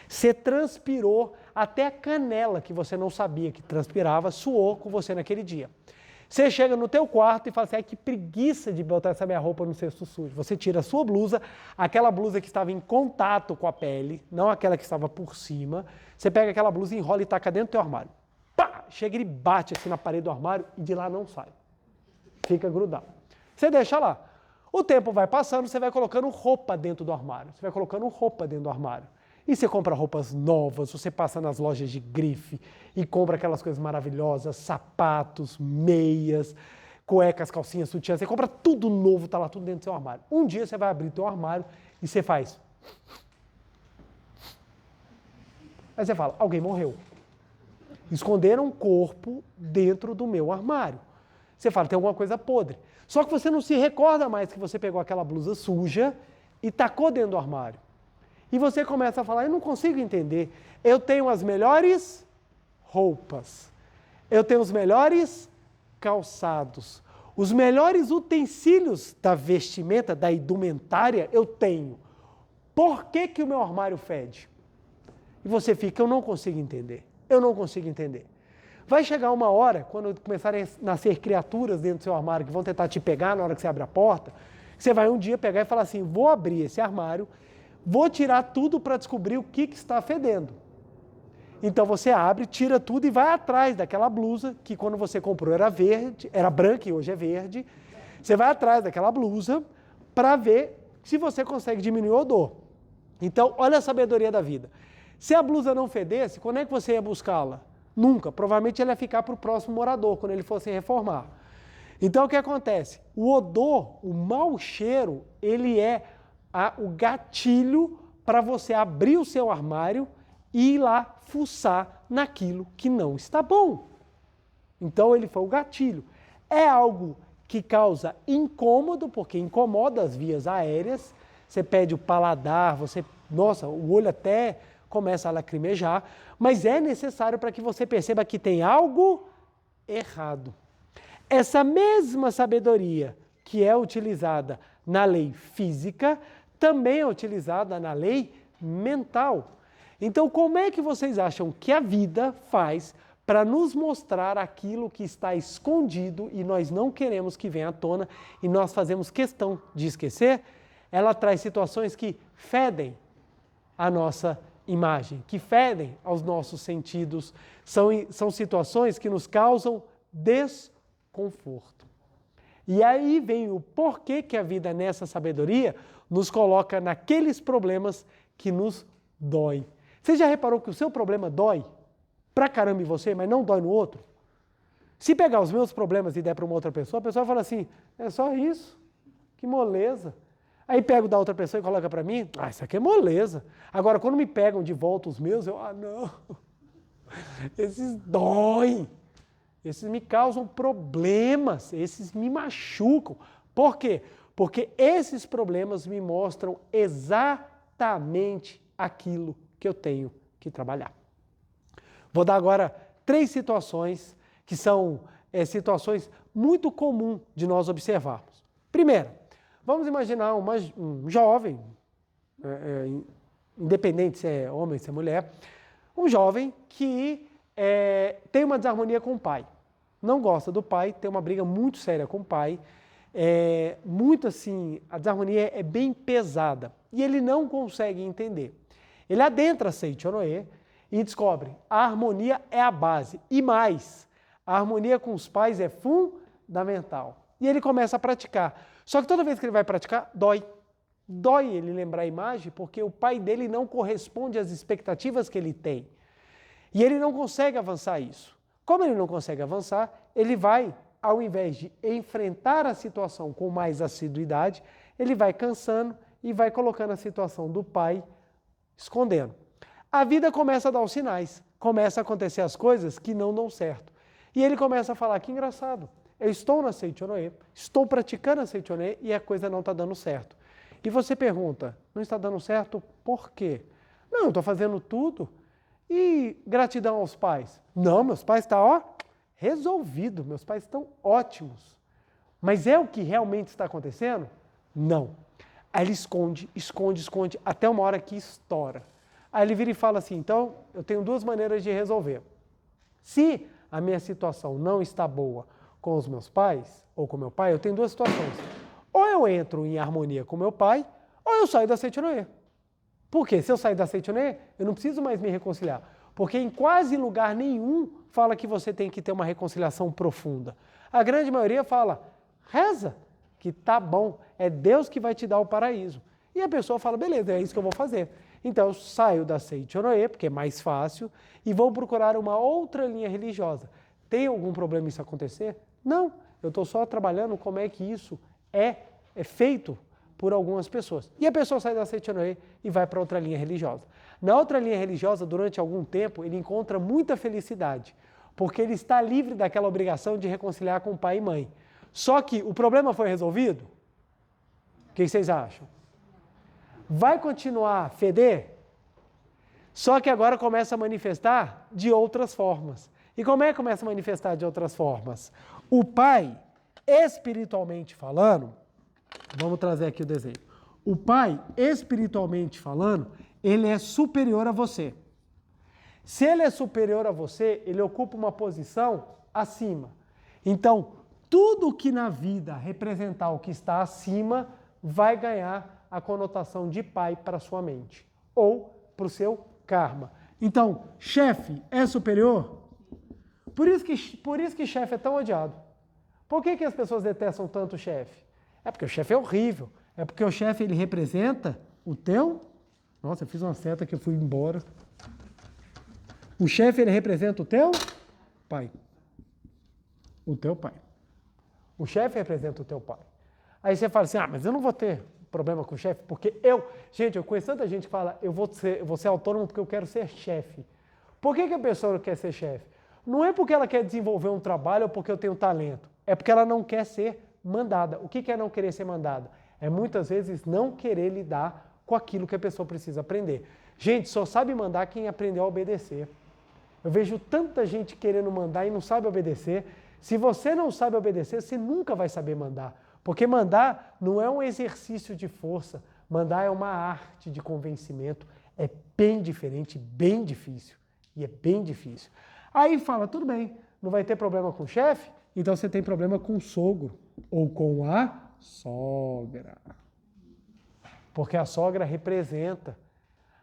Você transpirou até a canela que você não sabia que transpirava, suou com você naquele dia. Você chega no teu quarto e fala assim, ai, que preguiça de botar essa minha roupa no cesto sujo. Você tira a sua blusa, aquela blusa que estava em contato com a pele, não aquela que estava por cima, você pega aquela blusa, enrola e taca dentro do teu armário. Pá! Chega e bate assim na parede do armário e de lá não sai. Fica grudado. Você deixa lá. O tempo vai passando, você vai colocando roupa dentro do armário. Você vai colocando roupa dentro do armário. E você compra roupas novas, você passa nas lojas de grife e compra aquelas coisas maravilhosas, sapatos, meias, cuecas, calcinhas, sutiãs, você compra tudo novo, tá lá tudo dentro do seu armário. Um dia você vai abrir o seu armário e você faz. Aí você fala, alguém morreu. Esconderam um corpo dentro do meu armário. Você fala, tem alguma coisa podre. Só que você não se recorda mais que você pegou aquela blusa suja e tacou dentro do armário. E você começa a falar, eu não consigo entender. Eu tenho as melhores roupas. Eu tenho os melhores calçados. Os melhores utensílios da vestimenta, da indumentária, eu tenho. Por que que o meu armário fede? E você fica, eu não consigo entender. Eu não consigo entender. Vai chegar uma hora, quando começarem a nascer criaturas dentro do seu armário que vão tentar te pegar na hora que você abre a porta, você vai um dia pegar e falar assim, vou abrir esse armário, vou tirar tudo para descobrir o que está fedendo. Então você abre, tira tudo e vai atrás daquela blusa, que quando você comprou era verde, era branca e hoje é verde. Você vai atrás daquela blusa para ver se você consegue diminuir o odor. Então, olha a sabedoria da vida. Se a blusa não fedesse, quando é que você ia buscá-la? Nunca. Provavelmente ela ia ficar para o próximo morador, quando ele fosse reformar. Então, o que acontece? O odor, o mau cheiro, ele é o gatilho para você abrir o seu armário e ir lá fuçar naquilo que não está bom. Então, ele foi o gatilho. É algo que causa incômodo, porque incomoda as vias aéreas. Você pede o paladar, nossa, o olho até começa a lacrimejar, mas é necessário para que você perceba que tem algo errado. Essa mesma sabedoria que é utilizada na lei física, também é utilizada na lei mental. Então, como é que vocês acham que a vida faz para nos mostrar aquilo que está escondido e nós não queremos que venha à tona e nós fazemos questão de esquecer? Ela traz situações que fedem a nossa imagem, que fedem aos nossos sentidos, são situações que nos causam desconforto. E aí vem o porquê que a vida nessa sabedoria nos coloca naqueles problemas que nos dói. Você já reparou que o seu problema dói pra caramba em você, mas não dói no outro? Se pegar os meus problemas e der para uma outra pessoa, a pessoa fala assim, é só isso, que moleza. Aí pego da outra pessoa e coloca para mim, isso aqui é moleza. Agora, quando me pegam de volta os meus, eu, não, esses doem, esses me causam problemas, esses me machucam. Por quê? Porque esses problemas me mostram exatamente aquilo que eu tenho que trabalhar. Vou dar agora 3 situações que são situações muito comuns de nós observarmos. Primeiro, vamos imaginar um jovem, independente se é homem, se é mulher, um jovem que tem uma desarmonia com o pai. Não gosta do pai, tem uma briga muito séria com o pai, muito assim, a desarmonia é bem pesada e ele não consegue entender. Ele adentra Seichonoye e descobre a harmonia é a base e mais, a harmonia com os pais é fundamental. E ele começa a praticar. Só que toda vez que ele vai praticar, dói. Dói ele lembrar a imagem porque o pai dele não corresponde às expectativas que ele tem. E ele não consegue avançar isso. Como ele não consegue avançar, ele vai, ao invés de enfrentar a situação com mais assiduidade, ele vai cansando e vai colocando a situação do pai escondendo. A vida começa a dar os sinais, começa a acontecer as coisas que não dão certo. E ele começa a falar, que engraçado, eu estou na Seichonoye, estou praticando a Seichonoye e a coisa não está dando certo. E você pergunta, não está dando certo por quê? Não, eu estou fazendo tudo. E gratidão aos pais? Não, meus pais estão, resolvido, meus pais estão ótimos. Mas é o que realmente está acontecendo? Não. Aí ele esconde, até uma hora que estoura. Aí ele vira e fala assim, então eu tenho 2 maneiras de resolver. Se a minha situação não está boa com os meus pais, ou com meu pai, eu tenho 2 situações. Ou eu entro em harmonia com meu pai, ou eu saio da Seichonoye. Por quê? Se eu sair da Seichonoye, eu não preciso mais me reconciliar. Porque em quase lugar nenhum fala que você tem que ter uma reconciliação profunda. A grande maioria fala, reza, que tá bom, é Deus que vai te dar o paraíso. E a pessoa fala, beleza, é isso que eu vou fazer. Então eu saio da Seichonoye, porque é mais fácil, e vou procurar uma outra linha religiosa. Tem algum problema isso acontecer? Não, eu estou só trabalhando como é que isso é feito por algumas pessoas. E a pessoa sai da Seitonoye e vai para outra linha religiosa. Na outra linha religiosa, durante algum tempo, ele encontra muita felicidade, porque ele está livre daquela obrigação de reconciliar com pai e mãe. Só que o problema foi resolvido? O que vocês acham? Vai continuar a feder? Só que agora começa a manifestar de outras formas. E como é que começa a manifestar de outras formas? O pai, espiritualmente falando, vamos trazer aqui o desenho. O pai, espiritualmente falando, ele é superior a você. Se ele é superior a você, ele ocupa uma posição acima. Então, tudo que na vida representar o que está acima vai ganhar a conotação de pai para sua mente ou para o seu karma. Então, chefe é superior? Por isso que chefe é tão odiado. Por que as pessoas detestam tanto o chefe? É porque o chefe é horrível. É porque o chefe ele representa o teu... Nossa, eu fiz uma seta que eu fui embora. O chefe ele representa o teu pai. O teu pai. O chefe representa o teu pai. Aí você fala assim, mas eu não vou ter problema com o chefe, porque Gente, eu conheço tanta gente que fala, eu vou ser autônomo porque eu quero ser chefe. Por que a pessoa não quer ser chefe? Não é porque ela quer desenvolver um trabalho ou porque eu tenho talento. É porque ela não quer ser mandada. O que é não querer ser mandada? É muitas vezes não querer lidar com aquilo que a pessoa precisa aprender. Gente, só sabe mandar quem aprendeu a obedecer. Eu vejo tanta gente querendo mandar e não sabe obedecer. Se você não sabe obedecer, você nunca vai saber mandar. Porque mandar não é um exercício de força. Mandar é uma arte de convencimento. É bem diferente, bem difícil. E é bem difícil. Aí fala, tudo bem, não vai ter problema com o chefe? Então você tem problema com o sogro ou com a sogra. Porque a sogra representa.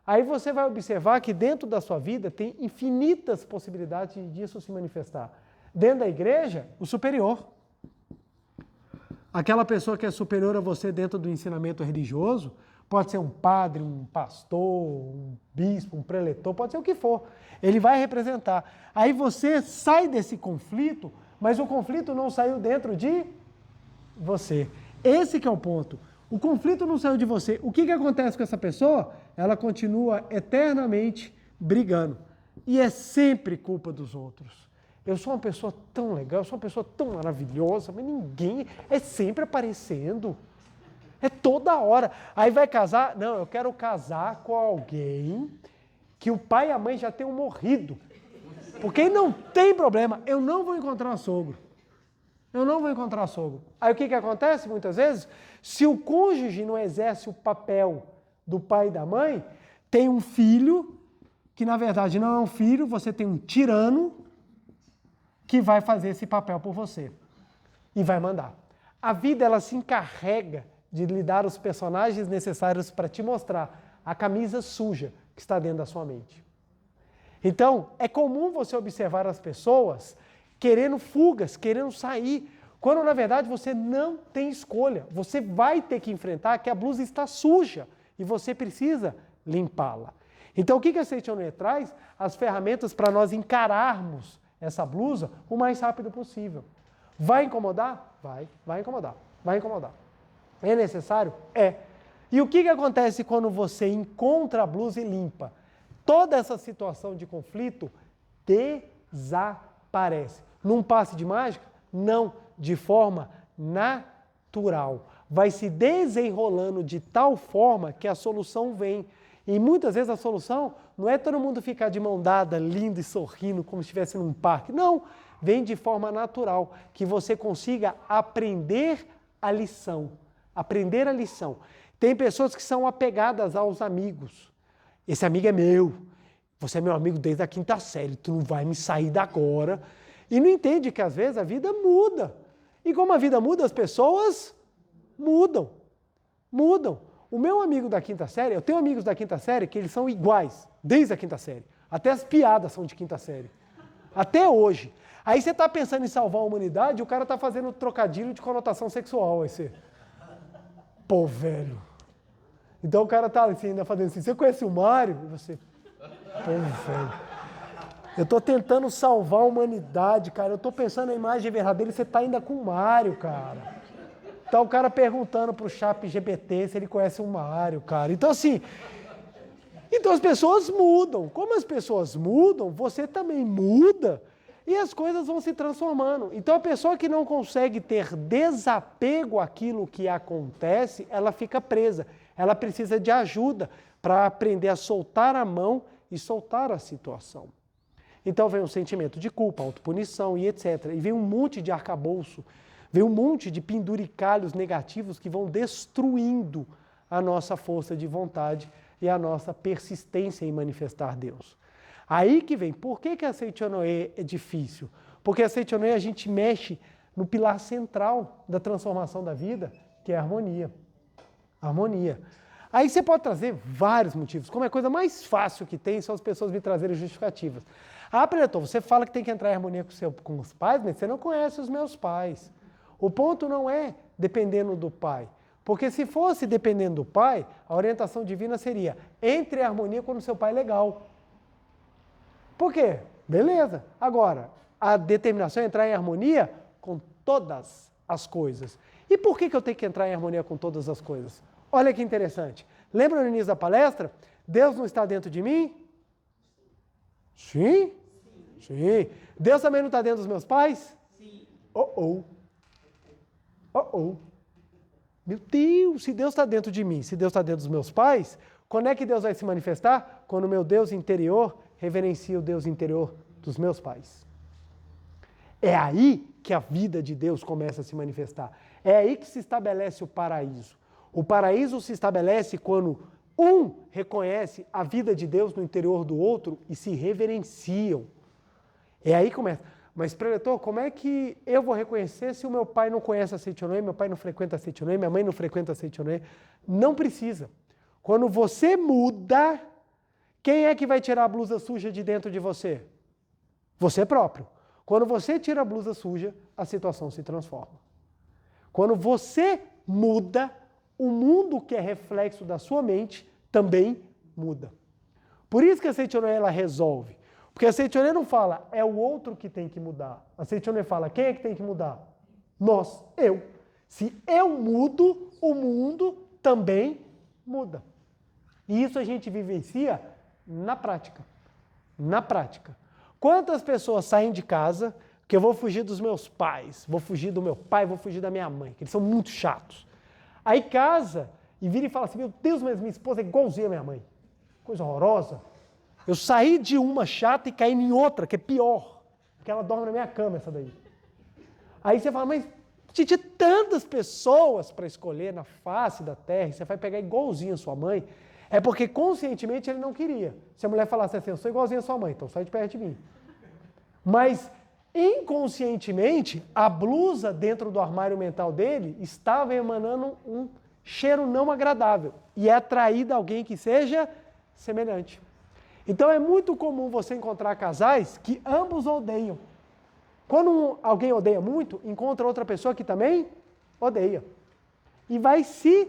Aí você vai observar que dentro da sua vida tem infinitas possibilidades disso se manifestar. Dentro da igreja, o superior. Aquela pessoa que é superior a você dentro do ensinamento religioso, pode ser um padre, um pastor, um bispo, um preletor, pode ser o que for. Ele vai representar. Aí você sai desse conflito, mas o conflito não saiu dentro de você. Esse que é o ponto. O conflito não saiu de você. O que acontece com essa pessoa? Ela continua eternamente brigando. E é sempre culpa dos outros. Eu sou uma pessoa tão legal, eu sou uma pessoa tão maravilhosa, mas ninguém é sempre aparecendo. É toda hora. Aí vai casar? Não, eu quero casar com alguém que o pai e a mãe já tenham morrido. Porque não tem problema, eu não vou encontrar sogro. Eu não vou encontrar sogro. Aí o que acontece muitas vezes? Se o cônjuge não exerce o papel do pai e da mãe, tem um filho, que na verdade não é um filho, você tem um tirano que vai fazer esse papel por você. E vai mandar. A vida ela se encarrega de lhe dar os personagens necessários para te mostrar a camisa suja que está dentro da sua mente. Então, é comum você observar as pessoas querendo fugas, querendo sair, quando na verdade você não tem escolha. Você vai ter que enfrentar que a blusa está suja e você precisa limpá-la. Então, o que a Seitonoye traz? As ferramentas para nós encararmos essa blusa o mais rápido possível. Vai incomodar? Vai incomodar. Vai incomodar. É necessário? É. E o que acontece quando você encontra a blusa e limpa? Toda essa situação de conflito desaparece. Num passe de mágica? Não, de forma natural. Vai se desenrolando de tal forma que a solução vem. E muitas vezes a solução não é todo mundo ficar de mão dada, lindo e sorrindo, como se estivesse num parque. Não, vem de forma natural, que você consiga aprender a lição. Aprender a lição. Tem pessoas que são apegadas aos amigos. Esse amigo é meu. Você é meu amigo desde a 5ª série. Tu não vai me sair da agora. E não entende que às vezes a vida muda. E como a vida muda, as pessoas mudam. Mudam. O meu amigo da 5ª série, eu tenho amigos da 5ª série que eles são iguais, desde a 5ª série. Até as piadas são de 5ª série. Até hoje. Aí você está pensando em salvar a humanidade e o cara está fazendo trocadilho de conotação sexual. Aí você... Pô, velho. Então o cara tá assim, ainda fazendo assim, você conhece o Mário? E você, pô, velho. Eu tô tentando salvar a humanidade, cara. Eu tô pensando na imagem verdadeira e você tá ainda com o Mário, cara. Tá o cara perguntando pro ChatGPT se ele conhece o Mário, cara. Então, assim, então as pessoas mudam. Como as pessoas mudam, você também muda e as coisas vão se transformando. Então, a pessoa que não consegue ter desapego àquilo que acontece, ela fica presa. Ela precisa de ajuda para aprender a soltar a mão e soltar a situação. Então vem um sentimento de culpa, autopunição e etc. E vem um monte de arcabouço, vem um monte de penduricalhos negativos que vão destruindo a nossa força de vontade e a nossa persistência em manifestar Deus. Aí que vem, por que a Seichonoye é difícil? Porque a Seichonoye a gente mexe no pilar central da transformação da vida, que é a harmonia. Harmonia. Aí você pode trazer vários motivos. Como é a coisa mais fácil que tem, são as pessoas me trazerem justificativas. Ah, Preletor, você fala que tem que entrar em harmonia com os pais, mas você não conhece os meus pais. O ponto não é dependendo do pai. Porque se fosse dependendo do pai, a orientação divina seria entre em harmonia quando o seu pai é legal. Por quê? Beleza. Agora, a determinação é entrar em harmonia com todas as coisas. E por que eu tenho que entrar em harmonia com todas as coisas? Olha que interessante. Lembra no início da palestra? Deus não está dentro de mim? Sim? Sim. Deus também não está dentro dos meus pais? Sim. Oh. Meu Deus, se Deus está dentro de mim, se Deus está dentro dos meus pais, quando é que Deus vai se manifestar? Quando o meu Deus interior reverencia o Deus interior dos meus pais. É aí que a vida de Deus começa a se manifestar. É aí que se estabelece o paraíso. O paraíso se estabelece quando um reconhece a vida de Deus no interior do outro e se reverenciam. É aí que começa. Mas, Preletor, como é que eu vou reconhecer se o meu pai não conhece a Seichonoye, meu pai não frequenta a Seichonoye, minha mãe não frequenta a Seichonoye? Não precisa. Quando você muda, quem é que vai tirar a blusa suja de dentro de você? Você próprio. Quando você tira a blusa suja, a situação se transforma. Quando você muda, o mundo que é reflexo da sua mente também muda. Por isso que a Seichonoye ela resolve. Porque a Seichonoye não fala, é o outro que tem que mudar. A Seichonoye fala, quem é que tem que mudar? Nós, eu. Se eu mudo, o mundo também muda. E isso a gente vivencia na prática. Na prática. Quantas pessoas saem de casa que eu vou fugir dos meus pais, vou fugir do meu pai, vou fugir da minha mãe, que eles são muito chatos. Aí casa e vira e fala assim, meu Deus, mas minha esposa é igualzinha à minha mãe. Coisa horrorosa. Eu saí de uma chata e caí em outra, que é pior. Porque ela dorme na minha cama, essa daí. Aí você fala, mas tinha tantas pessoas para escolher na face da terra, e você vai pegar igualzinho a sua mãe. É porque conscientemente ele não queria. Se a mulher falasse assim, eu sou igualzinho a sua mãe, então sai de perto de mim. Mas inconscientemente, a blusa dentro do armário mental dele estava emanando um cheiro não agradável. E é atraído alguém que seja semelhante. Então é muito comum você encontrar casais que ambos odeiam. Quando alguém odeia muito, encontra outra pessoa que também odeia. E vai se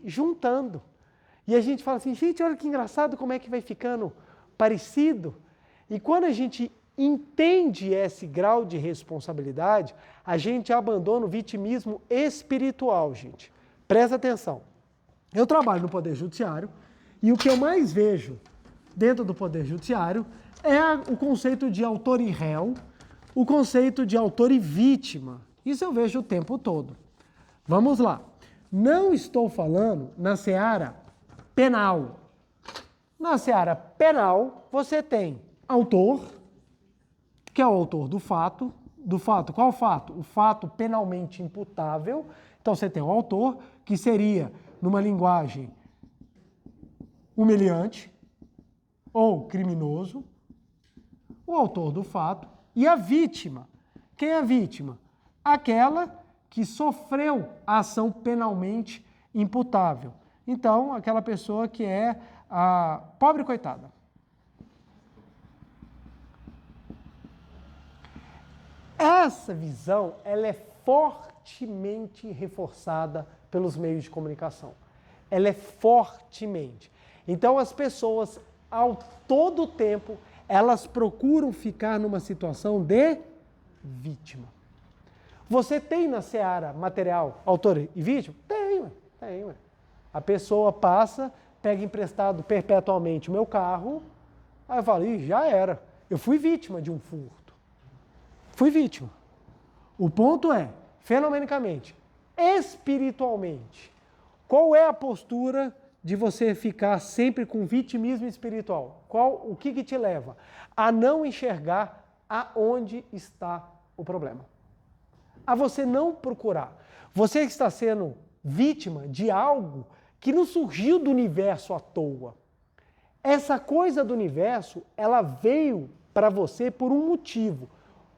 juntando. E a gente fala assim, gente, olha que engraçado como é que vai ficando parecido. E quando a gente entende esse grau de responsabilidade, a gente abandona o vitimismo espiritual, gente. Presta atenção. Eu trabalho no Poder Judiciário e o que eu mais vejo dentro do Poder Judiciário é o conceito de autor e réu, o conceito de autor e vítima. Isso eu vejo o tempo todo. Vamos lá. Não estou falando na seara penal. Na seara penal, você tem autor, que é o autor do fato. Do fato, qual fato? O fato penalmente imputável. Então você tem o autor, que seria, numa linguagem humilhante ou criminoso, o autor do fato, e a vítima. Quem é a vítima? Aquela que sofreu a ação penalmente imputável. Então, aquela pessoa que é a pobre coitada. Essa visão, ela é fortemente reforçada pelos meios de comunicação. Ela é fortemente. Então, as pessoas, ao todo tempo, elas procuram ficar numa situação de vítima. Você tem na seara material autor e vítima? Tem, ué. Tem, ué. A pessoa passa, pega emprestado perpetualmente o meu carro, aí eu falo, ih, já era. Eu fui vítima de um furto. Fui vítima. O ponto é, fenomenicamente, espiritualmente, qual é a postura de você ficar sempre com vitimismo espiritual? O que te leva a não enxergar aonde está o problema? A você não procurar. Você está sendo vítima de algo que não surgiu do universo à toa. Essa coisa do universo, ela veio para você por um motivo.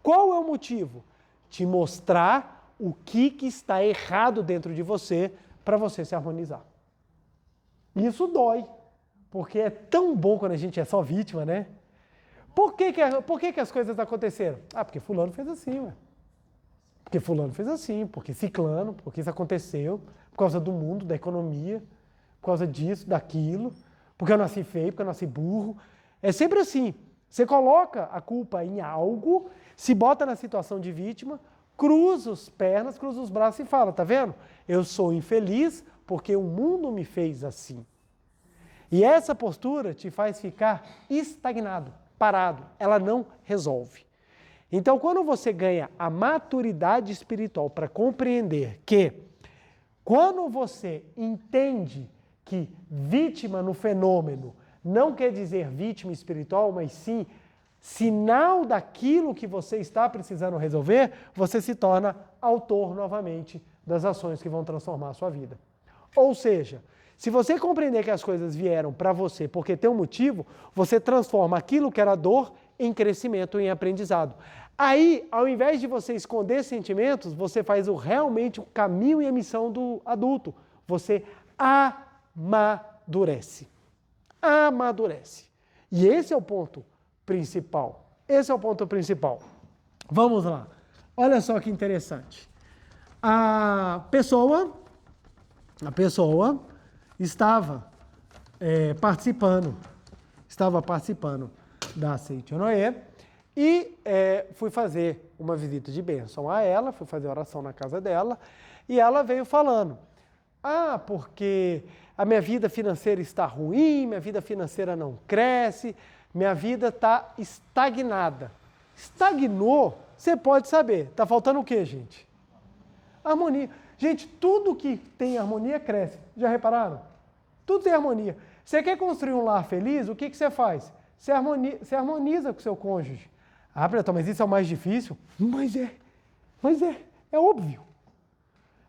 Qual é o motivo? Te mostrar o que está errado dentro de você para você se harmonizar. Isso dói, porque é tão bom quando a gente é só vítima, né? Por que as coisas aconteceram? Ah, porque fulano fez assim, ué. Porque fulano fez assim, porque ciclano, porque isso aconteceu, por causa do mundo, da economia, por causa disso, daquilo, porque eu nasci feio, porque eu nasci burro. É sempre assim. Você coloca a culpa em algo, se bota na situação de vítima, cruza as pernas, cruza os braços e fala, tá vendo? Eu sou infeliz porque o mundo me fez assim. E essa postura te faz ficar estagnado, parado. Ela não resolve. Então, quando você ganha a maturidade espiritual para compreender que, quando você entende que vítima no fenômeno não quer dizer vítima espiritual, mas sim sinal daquilo que você está precisando resolver, você se torna autor novamente das ações que vão transformar a sua vida. Ou seja, se você compreender que as coisas vieram para você porque tem um motivo, você transforma aquilo que era dor em crescimento, em aprendizado. Aí, ao invés de você esconder sentimentos, você faz realmente o caminho e a missão do adulto. Você amadurece. Amadurece. E esse é o ponto principal. Esse é o ponto principal. Vamos lá. Olha só que interessante. A pessoa estava participando da Seite Noé e fui fazer uma visita de bênção a ela, fui fazer oração na casa dela e ela veio falando, porque a minha vida financeira está ruim, minha vida financeira não cresce, minha vida está estagnada. Estagnou, você pode saber, está faltando o quê, gente? Harmonia. Gente, tudo que tem harmonia cresce. Já repararam? Tudo tem harmonia. Você quer construir um lar feliz, o que você faz? Você harmoniza com o seu cônjuge. Ah, Platão, mas isso é o mais difícil? Mas é óbvio.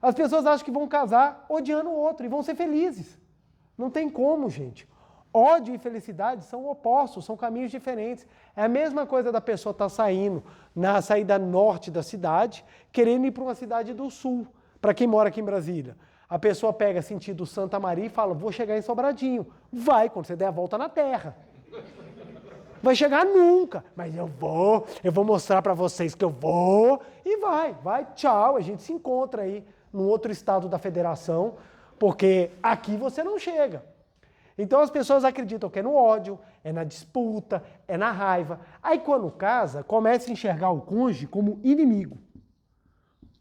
As pessoas acham que vão casar odiando o outro e vão ser felizes. Não tem como, gente. Ódio e felicidade são opostos, são caminhos diferentes. É a mesma coisa da pessoa estar saindo na saída norte da cidade, querendo ir para uma cidade do sul. Para quem mora aqui em Brasília. A pessoa pega sentido Santa Maria e fala, vou chegar em Sobradinho. Vai, quando você der a volta na terra. Vai chegar nunca, mas eu vou mostrar para vocês que eu vou, e vai, tchau, a gente se encontra aí num outro estado da federação, porque aqui você não chega. Então as pessoas acreditam que é no ódio, é na disputa, é na raiva. Aí quando casa, começa a enxergar o cônjuge como inimigo.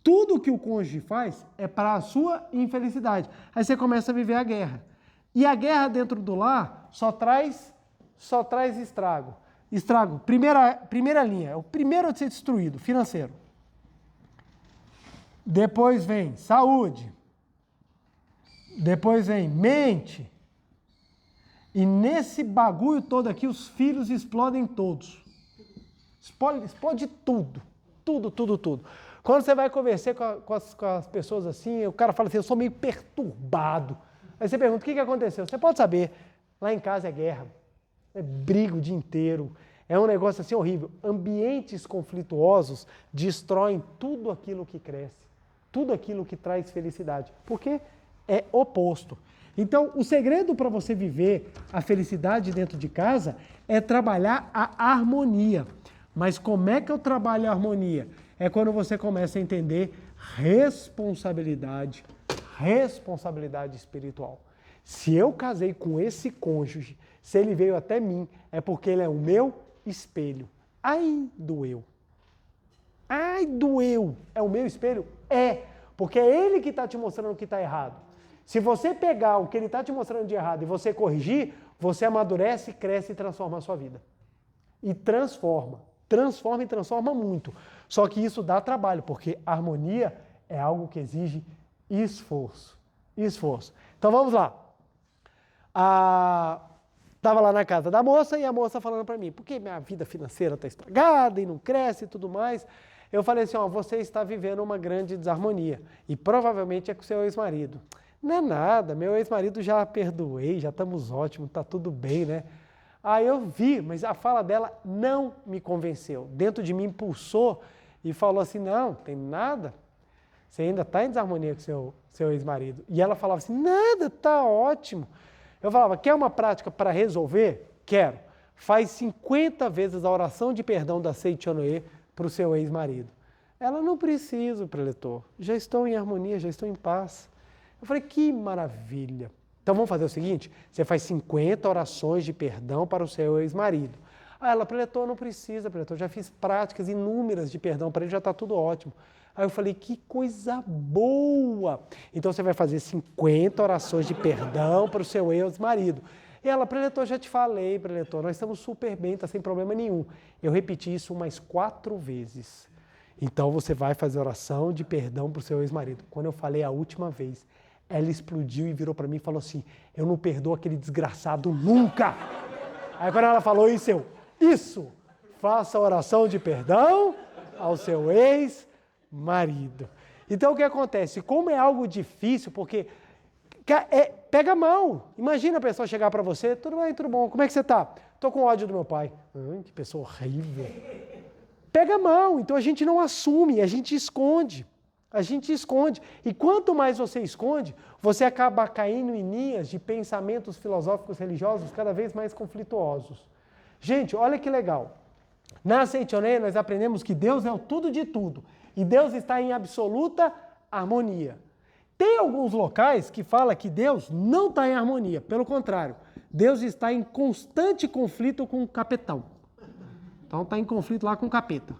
Tudo que o cônjuge faz é para a sua infelicidade. Aí você começa a viver a guerra. E a guerra dentro do lar só traz estrago. Estrago, primeira linha, é o primeiro a ser destruído, financeiro. Depois vem saúde. Depois vem mente. E nesse bagulho todo aqui, os filhos explodem todos. Explode tudo. Tudo. Quando você vai conversar com as pessoas assim, o cara fala assim, eu sou meio perturbado. Aí você pergunta, o que aconteceu? Você pode saber, lá em casa é guerra, é briga o dia inteiro, é um negócio assim horrível. Ambientes conflituosos destroem tudo aquilo que cresce, tudo aquilo que traz felicidade, porque é oposto. Então, o segredo para você viver a felicidade dentro de casa é trabalhar a harmonia. Mas como é que eu trabalho a harmonia? É quando você começa a entender responsabilidade espiritual. Se eu casei com esse cônjuge, se ele veio até mim, é porque ele é o meu espelho. Ai do eu. Ai, doeu. É o meu espelho? É, porque é ele que está te mostrando o que está errado. Se você pegar o que ele está te mostrando de errado e você corrigir, você amadurece, cresce e transforma a sua vida. E transforma e transforma muito. Só que isso dá trabalho, porque harmonia é algo que exige esforço. Esforço. Então vamos lá. Estava lá na casa da moça e a moça falando para mim, porque minha vida financeira está estragada e não cresce e tudo mais. Eu falei assim, ó, você está vivendo uma grande desarmonia e provavelmente é com o seu ex-marido. Não é nada, meu ex-marido já perdoei, já estamos ótimos, está tudo bem, né? Aí eu vi, mas a fala dela não me convenceu. Dentro de mim impulsou e falou assim, não, tem nada. Você ainda está em desarmonia com seu ex-marido. E ela falava assim, nada, está ótimo. Eu falava, quer uma prática para resolver? Quero. Faz 50 vezes a oração de perdão da Seichonoye para o seu ex-marido. Ela, não precisa, preletor. Já estou em harmonia, já estou em paz. Eu falei, que maravilha. Então vamos fazer o seguinte, você faz 50 orações de perdão para o seu ex-marido. Aí ela, preletor, não precisa, preletor, já fiz práticas inúmeras de perdão para ele, já está tudo ótimo. Aí eu falei, que coisa boa! Então você vai fazer 50 orações de perdão para o seu ex-marido. E ela, preletor, já te falei, preletor, nós estamos super bem, está sem problema nenhum. Eu repeti isso umas 4 vezes. Então você vai fazer oração de perdão para o seu ex-marido. Quando eu falei a última vez, ela explodiu e virou para mim e falou assim, eu não perdoo aquele desgraçado nunca. Aí quando ela falou isso, faça oração de perdão ao seu ex-marido. Então o que acontece? Como é algo difícil, porque pega mal. Imagina a pessoa chegar para você, tudo bem, tudo bom, como é que você está? Estou com ódio do meu pai. Que pessoa horrível. Pega mal, então a gente não assume, a gente esconde. A gente esconde. E quanto mais você esconde, você acaba caindo em linhas de pensamentos filosóficos religiosos cada vez mais conflituosos. Gente, olha que legal. Na Seichonoye nós aprendemos que Deus é o tudo de tudo. E Deus está em absoluta harmonia. Tem alguns locais que falam que Deus não está em harmonia. Pelo contrário, Deus está em constante conflito com o capetão. Então está em conflito lá com o capeta.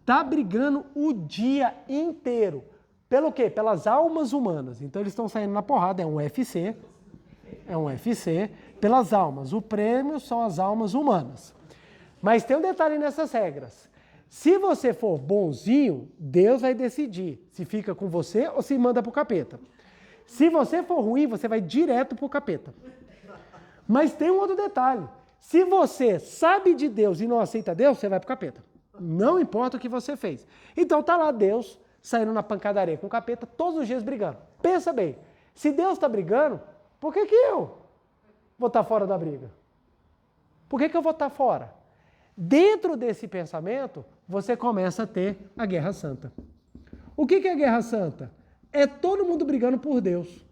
Está brigando o dia inteiro. Pelo quê? Pelas almas humanas. Então eles estão saindo na porrada, é um UFC, pelas almas. O prêmio são as almas humanas. Mas tem um detalhe nessas regras. Se você for bonzinho, Deus vai decidir se fica com você ou se manda para o capeta. Se você for ruim, você vai direto para o capeta. Mas tem um outro detalhe. Se você sabe de Deus e não aceita Deus, você vai para o capeta. Não importa o que você fez. Então tá lá Deus saindo na pancadaria com o capeta todos os dias brigando. Pensa bem, se Deus está brigando, por que eu vou estar fora da briga? Por que eu vou estar fora? Dentro desse pensamento, você começa a ter a Guerra Santa. O que é a Guerra Santa? É todo mundo brigando por Deus.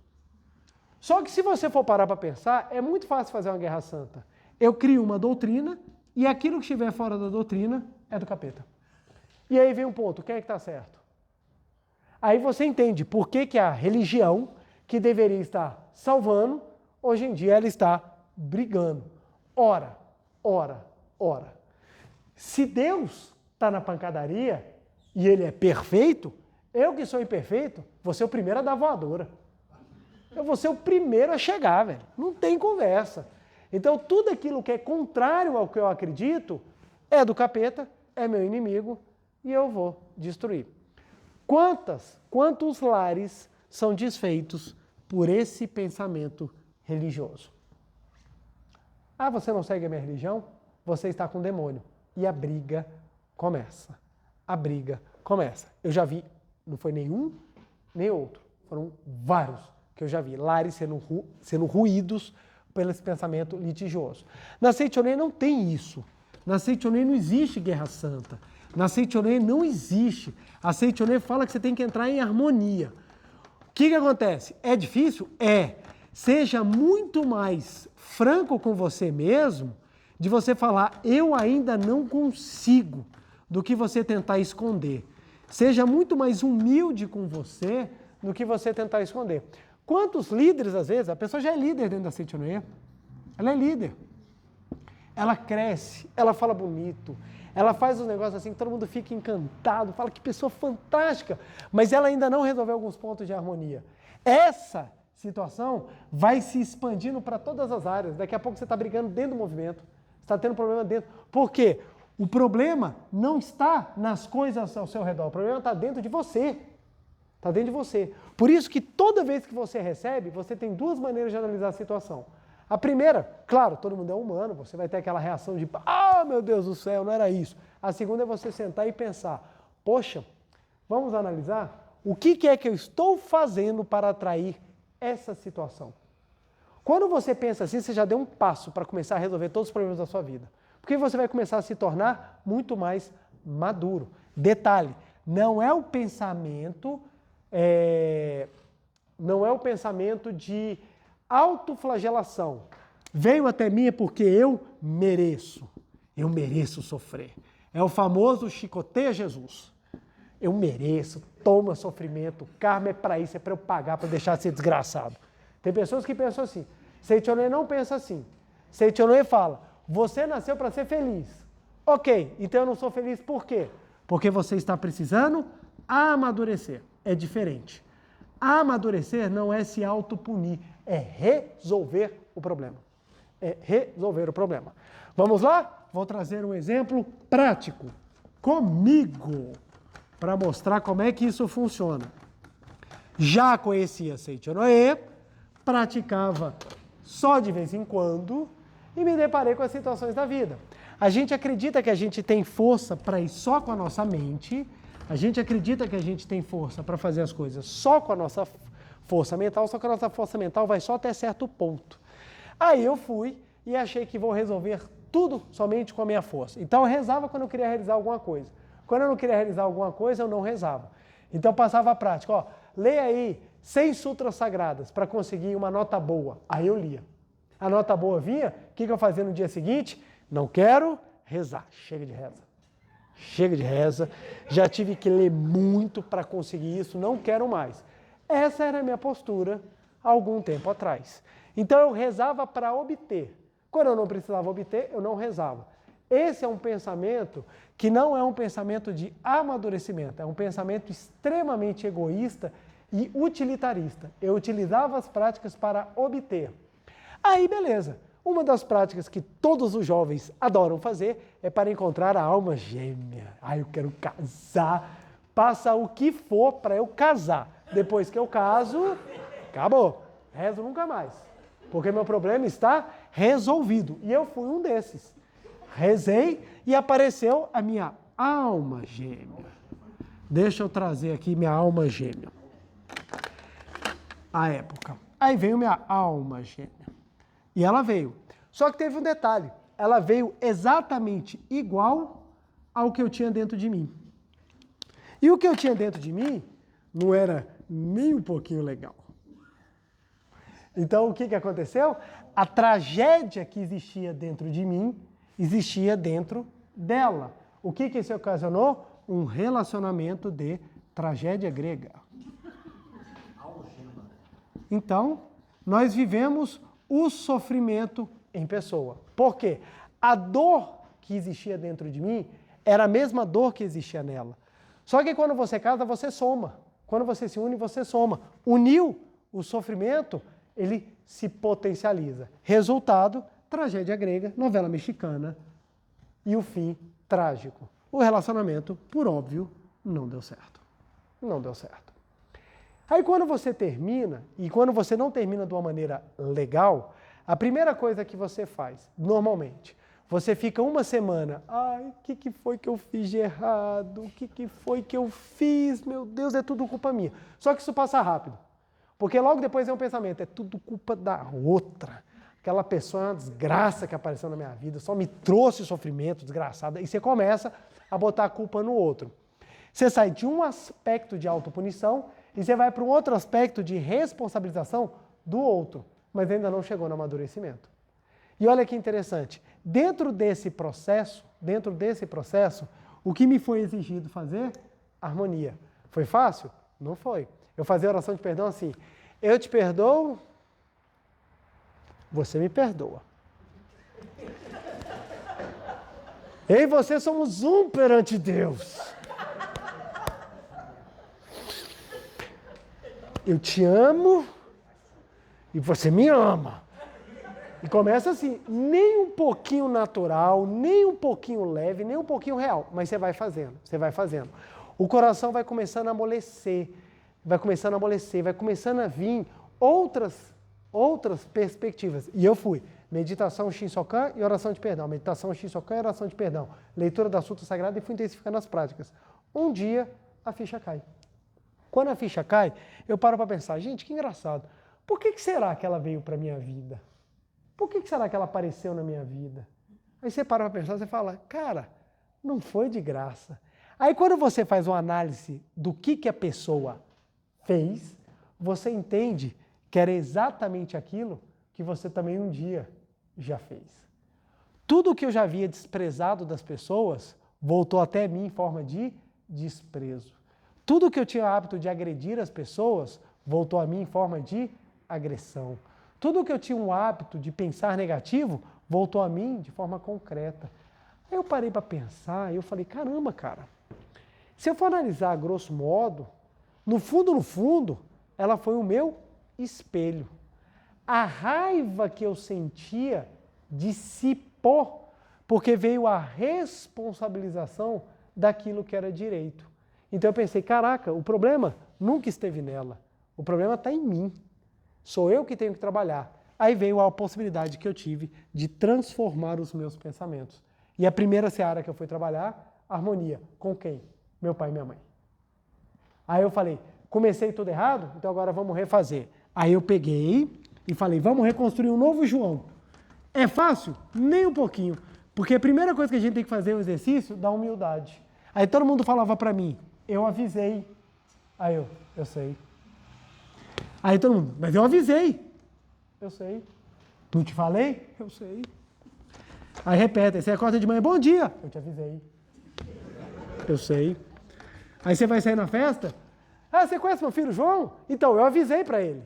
Só que se você for parar para pensar, é muito fácil fazer uma Guerra Santa. Eu crio uma doutrina e aquilo que estiver fora da doutrina é do capeta. E aí vem um ponto, quem é que está certo? Aí você entende por que a religião, que deveria estar salvando, hoje em dia ela está brigando. Ora. Se Deus está na pancadaria e ele é perfeito, eu que sou imperfeito, vou ser o primeiro a dar voadora. Eu vou ser o primeiro a chegar, velho. Não tem conversa. Então tudo aquilo que é contrário ao que eu acredito é do capeta, é meu inimigo e eu vou destruir. Quantos lares são desfeitos por esse pensamento religioso? Ah, você não segue a minha religião? Você está com o demônio. E a briga começa. Eu já vi, não foi nenhum, nem outro. Foram vários que eu já vi. Lares sendo ruídos pelo esse pensamento litigioso. Na Seichonoye não tem isso. Na Seichonoye não existe guerra santa. Na Seichonoye não existe. A Seichonoye fala que você tem que entrar em harmonia. O que acontece? É difícil? É. Seja muito mais franco com você mesmo, de você falar, eu ainda não consigo, do que você tentar esconder. Seja muito mais humilde com você do que você tentar esconder. Quantos líderes, às vezes, a pessoa já é líder dentro da Seichonoye, ela é líder. ela cresce, ela fala bonito, ela faz os negócios assim que todo mundo fica encantado, fala que pessoa fantástica, mas ela ainda não resolveu alguns pontos de harmonia. Essa situação vai se expandindo para todas as áreas. Daqui a pouco você está brigando dentro do movimento, você está tendo problema dentro. Por quê? O problema não está nas coisas ao seu redor, o problema está dentro de você. Está dentro de você. Por isso que toda vez que você recebe, você tem duas maneiras de analisar a situação. A primeira, claro, todo mundo é humano, você vai ter aquela reação de, meu Deus do céu, não era isso. A segunda é você sentar e pensar, poxa, vamos analisar o que é que eu estou fazendo para atrair essa situação. Quando você pensa assim, você já deu um passo para começar a resolver todos os problemas da sua vida. Porque você vai começar a se tornar muito mais maduro. Detalhe, não é o pensamento de autoflagelação. Veio até mim porque eu mereço sofrer. É o famoso chicoteia Jesus. Eu mereço, toma sofrimento, o karma é para isso, é para eu pagar, para deixar de ser desgraçado. Tem pessoas que pensam assim. Seitonê não pensa assim. Seitonê fala, você nasceu para ser feliz. Ok, então eu não sou feliz por quê? Porque você está precisando amadurecer. É diferente. Amadurecer não é se autopunir, é resolver o problema. É resolver o problema. Vamos lá? Vou trazer um exemplo prático comigo para mostrar como é que isso funciona. Já conhecia Seitonê, praticava só de vez em quando e me deparei com as situações da vida. A gente acredita que a gente tem força para ir só com a nossa mente, a gente acredita que a gente tem força para fazer as coisas só com a nossa força mental, só que a nossa força mental vai só até certo ponto. Aí eu fui e achei que vou resolver tudo somente com a minha força. Então eu rezava quando eu queria realizar alguma coisa. Quando eu não queria realizar alguma coisa, eu não rezava. Então eu passava a prática, leia aí 100 sutras sagradas para conseguir uma nota boa. Aí eu lia. A nota boa vinha, o que eu fazia no dia seguinte? Não quero rezar, chega de reza. Chega de reza, já tive que ler muito para conseguir isso, não quero mais. Essa era a minha postura há algum tempo atrás. Então eu rezava para obter. Quando eu não precisava obter, eu não rezava. Esse é um pensamento que não é um pensamento de amadurecimento, é um pensamento extremamente egoísta e utilitarista. Eu utilizava as práticas para obter. Aí, beleza. Uma das práticas que todos os jovens adoram fazer é para encontrar a alma gêmea. Eu quero casar. Passa o que for para eu casar. Depois que eu caso, acabou. Rezo nunca mais. Porque meu problema está resolvido. E eu fui um desses. Rezei e apareceu a minha alma gêmea. Deixa eu trazer aqui minha alma gêmea. A época. Aí veio minha alma gêmea. E ela veio. Só que teve um detalhe. Ela veio exatamente igual ao que eu tinha dentro de mim. E o que eu tinha dentro de mim não era nem um pouquinho legal. Então, o que aconteceu? A tragédia que existia dentro de mim existia dentro dela. O que isso ocasionou? Um relacionamento de tragédia grega. Então, nós vivemos o sofrimento em pessoa. Por quê? A dor que existia dentro de mim era a mesma dor que existia nela. Só que quando você casa, você soma. Quando você se une, você soma. Uniu o sofrimento, ele se potencializa. Resultado, tragédia grega, novela mexicana e o fim trágico. O relacionamento, por óbvio, não deu certo. Não deu certo. Aí quando você termina, e quando você não termina de uma maneira legal, a primeira coisa que você faz, normalmente, você fica uma semana, o que foi que eu fiz de errado? O que foi que eu fiz? Meu Deus, é tudo culpa minha. Só que isso passa rápido. Porque logo depois vem um pensamento, é tudo culpa da outra. Aquela pessoa é uma desgraça que apareceu na minha vida, só me trouxe sofrimento, desgraçada. E você começa a botar a culpa no outro. Você sai de um aspecto de autopunição e você vai para um outro aspecto de responsabilização do outro, mas ainda não chegou no amadurecimento. E olha que interessante, dentro desse processo, o que me foi exigido fazer? Harmonia. Foi fácil? Não foi. Eu fazia oração de perdão assim, eu te perdoo, você me perdoa. Eu e você somos um perante Deus. Eu te amo e você me ama. E começa assim, nem um pouquinho natural, nem um pouquinho leve, nem um pouquinho real. Mas você vai fazendo, você vai fazendo. O coração vai começando a amolecer, vai começando a vir outras perspectivas. E eu fui. Meditação Shinsokan e oração de perdão. Meditação Shinsokan e oração de perdão. Leitura da Sutra Sagrada e fui intensificando as práticas. Um dia, a ficha cai. Quando a ficha cai, eu paro para pensar, gente, que engraçado. Por que será que ela veio para a minha vida? Por que será que ela apareceu na minha vida? Aí você para para pensar, você fala, cara, não foi de graça. Aí quando você faz uma análise do que a pessoa fez, você entende que era exatamente aquilo que você também um dia já fez. Tudo que eu já havia desprezado das pessoas voltou até mim em forma de desprezo. Tudo que eu tinha o hábito de agredir as pessoas voltou a mim em forma de agressão. Tudo que eu tinha o hábito de pensar negativo voltou a mim de forma concreta. Aí eu parei para pensar e eu falei, caramba, cara, se eu for analisar a grosso modo, no fundo, ela foi o meu espelho. A raiva que eu sentia dissipou, porque veio a responsabilização daquilo que era direito. Então eu pensei, caraca, o problema nunca esteve nela, o problema está em mim. Sou eu que tenho que trabalhar. Aí veio a possibilidade que eu tive de transformar os meus pensamentos. E a primeira seara que eu fui trabalhar, harmonia. Com quem? Meu pai e minha mãe. Aí eu falei, comecei tudo errado, então agora vamos refazer. Aí eu peguei e falei, vamos reconstruir um novo João. É fácil? Nem um pouquinho. Porque a primeira coisa que a gente tem que fazer é o exercício da humildade. Aí todo mundo falava para mim, eu avisei. Aí eu sei. Aí todo mundo, mas eu avisei. Eu sei. Não te falei? Eu sei. Aí repete, aí você acorda de manhã, bom dia. Eu te avisei. Eu sei. Aí você vai sair na festa. Ah, você conhece meu filho João? Então, eu avisei para ele.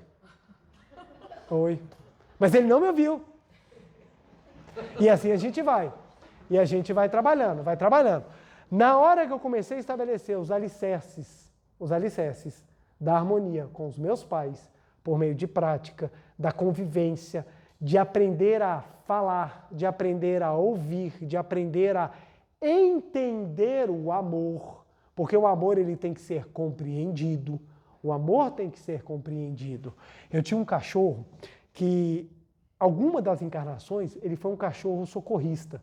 Oi. Mas ele não me ouviu. E assim a gente vai. E a gente vai trabalhando, vai trabalhando. Na hora que eu comecei a estabelecer os alicerces da harmonia com os meus pais, por meio de prática, da convivência, de aprender a falar, de aprender a ouvir, de aprender a entender o amor, porque o amor ele tem que ser compreendido, o amor tem que ser compreendido. Eu tinha um cachorro que, alguma das encarnações, ele foi um cachorro socorrista.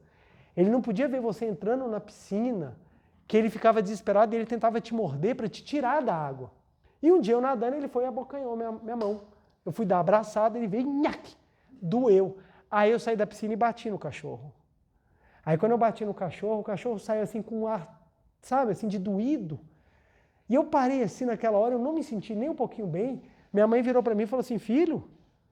Ele não podia ver você entrando na piscina, que ele ficava desesperado e ele tentava te morder para te tirar da água. E um dia eu nadando, ele foi e abocanhou minha mão. Eu fui dar abraçada, ele veio e nhaque, doeu. Aí eu saí da piscina e bati no cachorro. Aí quando eu bati no cachorro, o cachorro saiu assim com um ar, sabe, assim de doído. E eu parei assim naquela hora, eu não me senti nem um pouquinho bem. Minha mãe virou para mim e falou assim, filho,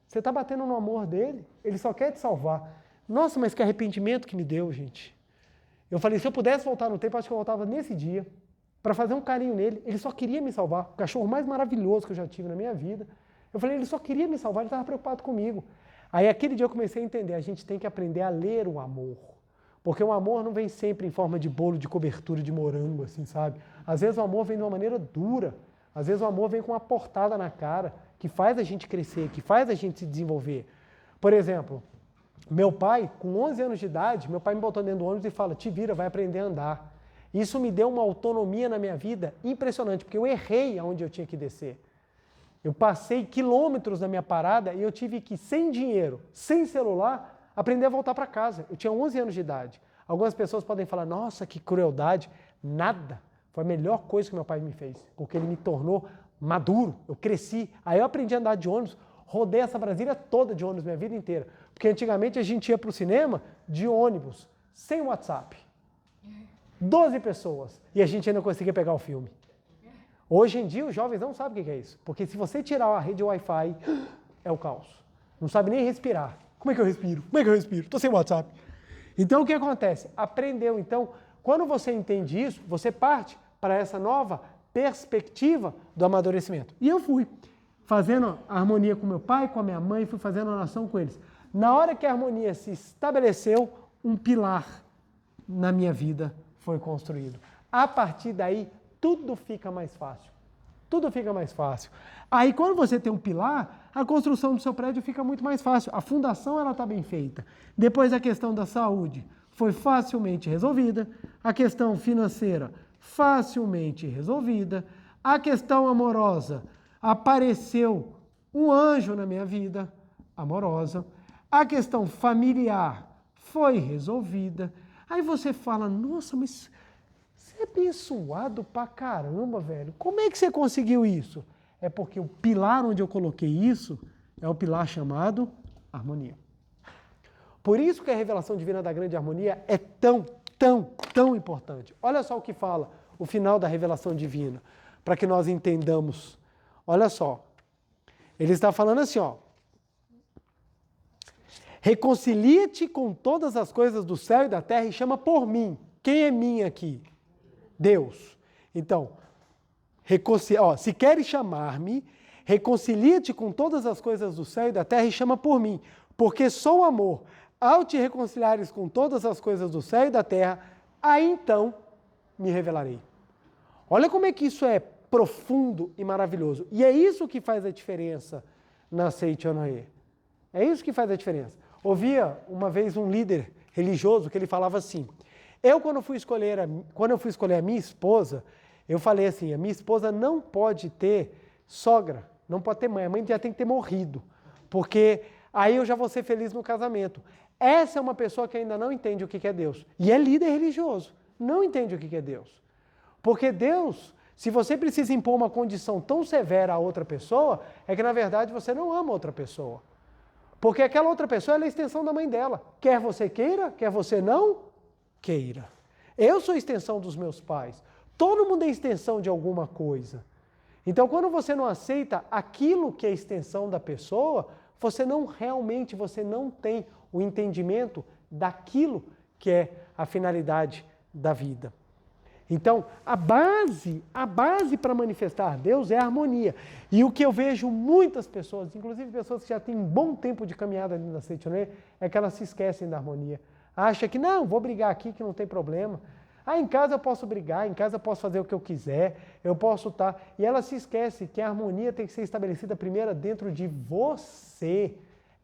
você está batendo no amor dele, ele só quer te salvar. Nossa, mas que arrependimento que me deu, gente. Eu falei, se eu pudesse voltar no tempo, acho que eu voltava nesse dia, para fazer um carinho nele. Ele só queria me salvar, o cachorro mais maravilhoso que eu já tive na minha vida. Eu falei, ele só queria me salvar, ele estava preocupado comigo. Aí aquele dia eu comecei a entender, a gente tem que aprender a ler o amor. Porque o amor não vem sempre em forma de bolo de cobertura de morango, assim, sabe? Às vezes o amor vem de uma maneira dura. Às vezes o amor vem com uma portada na cara, que faz a gente crescer, que faz a gente se desenvolver. Por exemplo, meu pai, com 11 anos de idade, meu pai me botou dentro do ônibus e fala, te vira, vai aprender a andar. Isso me deu uma autonomia na minha vida impressionante, porque eu errei aonde eu tinha que descer. Eu passei quilômetros na minha parada e eu tive que, sem dinheiro, sem celular, aprender a voltar para casa. Eu tinha 11 anos de idade. Algumas pessoas podem falar, nossa, que crueldade. Nada. Foi a melhor coisa que meu pai me fez, porque ele me tornou maduro. Eu cresci. Aí eu aprendi a andar de ônibus, rodei essa Brasília toda de ônibus minha vida inteira. Porque antigamente a gente ia para o cinema de ônibus, sem WhatsApp. 12 pessoas. E a gente ainda conseguia pegar o filme. Hoje em dia os jovens não sabem o que é isso. Porque se você tirar a rede Wi-Fi, é o caos. Não sabe nem respirar. Como é que eu respiro? Como é que eu respiro? Estou sem WhatsApp. Então o que acontece? Aprendeu. Então, quando você entende isso, você parte para essa nova perspectiva do amadurecimento. E eu fui fazendo a harmonia com meu pai, com a minha mãe, fui fazendo a oração com eles. Na hora que a harmonia se estabeleceu, um pilar na minha vida foi construído. A partir daí, tudo fica mais fácil. Tudo fica mais fácil. Aí, quando você tem um pilar, a construção do seu prédio fica muito mais fácil. A fundação ela está bem feita. Depois, a questão da saúde foi facilmente resolvida. A questão financeira, facilmente resolvida. A questão amorosa, apareceu um anjo na minha vida, amorosa. A questão familiar foi resolvida. Aí você fala, nossa, mas você é abençoado pra caramba, velho. Como é que você conseguiu isso? É porque o pilar onde eu coloquei isso é o pilar chamado harmonia. Por isso que a revelação divina da grande harmonia é tão importante. Olha só o que fala o final da revelação divina, para que nós entendamos. Olha só. Ele está falando assim, ó. Reconcilia-te com todas as coisas do céu e da terra e chama por mim. Quem é mim aqui? Deus. Então, se queres chamar-me, reconcilia-te com todas as coisas do céu e da terra e chama por mim, porque sou amor. Ao te reconciliares com todas as coisas do céu e da terra, aí então me revelarei. Olha como é que isso é profundo e maravilhoso. E é isso que faz a diferença na Seichonoye. É isso que faz a diferença. Ouvia uma vez um líder religioso que ele falava assim, quando eu fui escolher a minha esposa, eu falei assim, a minha esposa não pode ter sogra, não pode ter mãe, a mãe já tem que ter morrido, porque aí eu já vou ser feliz no casamento. Essa é uma pessoa que ainda não entende o que é Deus, e é líder religioso, não entende o que é Deus. Porque Deus, se você precisa impor uma condição tão severa a outra pessoa, é que na verdade você não ama outra pessoa. Porque aquela outra pessoa é a extensão da mãe dela. Quer você queira, quer você não queira. Eu sou a extensão dos meus pais. Todo mundo é extensão de alguma coisa. Então, quando você não aceita aquilo que é a extensão da pessoa, você não tem o entendimento daquilo que é a finalidade da vida. Então, a base para manifestar Deus é a harmonia. E o que eu vejo muitas pessoas, inclusive pessoas que já têm um bom tempo de caminhada na Seichonoye, é que elas se esquecem da harmonia. Acha que, não, vou brigar aqui que não tem problema. Em casa eu posso brigar, em casa eu posso fazer o que eu quiser, eu posso estar... E ela se esquece que a harmonia tem que ser estabelecida primeiro dentro de você.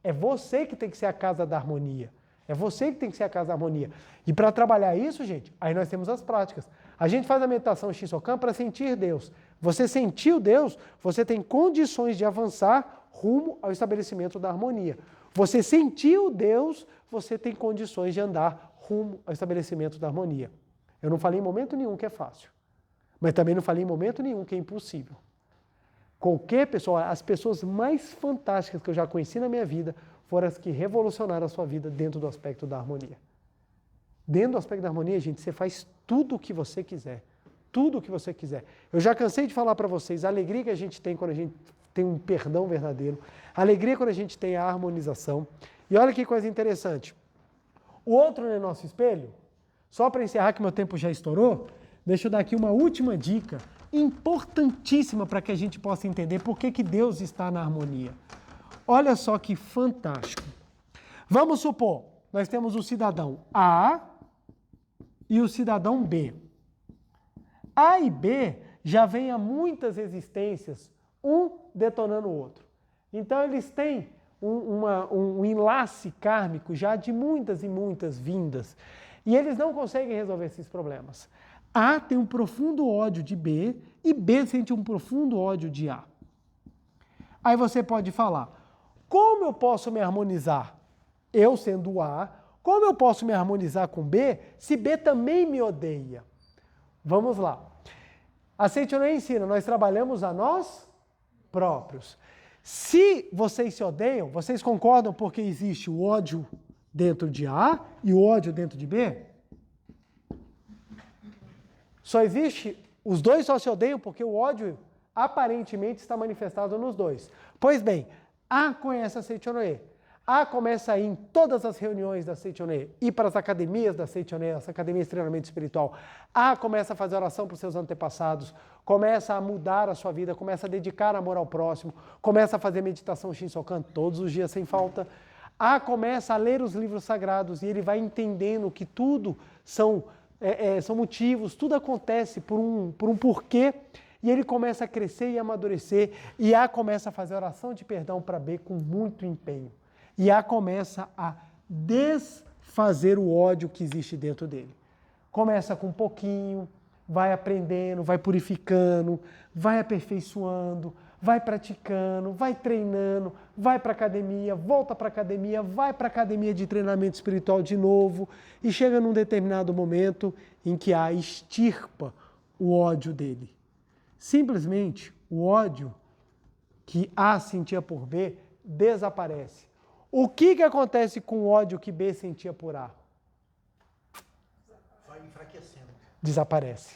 É você que tem que ser a casa da harmonia. É você que tem que ser a casa da harmonia. E para trabalhar isso, gente, aí nós temos as práticas. A gente faz a meditação Shinsokan para sentir Deus. Você sentiu Deus, você tem condições de avançar rumo ao estabelecimento da harmonia. Você sentiu Deus, você tem condições de andar rumo ao estabelecimento da harmonia. Eu não falei em momento nenhum que é fácil, mas também não falei em momento nenhum que é impossível. Qualquer pessoa, as pessoas mais fantásticas que eu já conheci na minha vida foram as que revolucionaram a sua vida dentro do aspecto da harmonia. Dentro do aspecto da harmonia, gente, você faz tudo o que você quiser. Tudo o que você quiser. Eu já cansei de falar para vocês a alegria que a gente tem quando a gente tem um perdão verdadeiro, a alegria quando a gente tem a harmonização. E olha que coisa interessante. O outro não é nosso espelho? Só para encerrar que meu tempo já estourou, deixa eu dar aqui uma última dica importantíssima para que a gente possa entender por que Deus está na harmonia. Olha só que fantástico. Vamos supor, nós temos o cidadão A e o cidadão B. A e B já vêm há muitas existências, um detonando o outro. Então eles têm um enlace kármico já de muitas e muitas vindas. E eles não conseguem resolver esses problemas. A tem um profundo ódio de B e B sente um profundo ódio de A. Aí você pode falar, como eu posso me harmonizar? Eu sendo A, como eu posso me harmonizar com B se B também me odeia? Vamos lá. A Seichonoye ensina, nós trabalhamos a nós próprios. Se vocês se odeiam, vocês concordam porque existe o ódio dentro de A e o ódio dentro de B? Só existe, os dois só se odeiam porque o ódio aparentemente está manifestado nos dois. Pois bem, A conhece a Seichonoye. A começa a ir em todas as reuniões da Seichonoye, ir para as academias da Seichonoye, as academias de treinamento espiritual. A começa a fazer oração para os seus antepassados, começa a mudar a sua vida, começa a dedicar amor ao próximo, começa a fazer meditação Shinsokan todos os dias sem falta. A começa a ler os livros sagrados e ele vai entendendo que tudo são motivos, tudo acontece por um porquê. E ele começa a crescer e amadurecer. E A começa a fazer oração de perdão para B com muito empenho. E A começa a desfazer o ódio que existe dentro dele. Começa com um pouquinho, vai aprendendo, vai purificando, vai aperfeiçoando, vai praticando, vai treinando, vai para a academia, volta para a academia, vai para a academia de treinamento espiritual de novo e chega num determinado momento em que A extirpa o ódio dele. Simplesmente o ódio que A sentia por B desaparece. O que acontece com o ódio que B sentia por A? Vai enfraquecendo. Desaparece.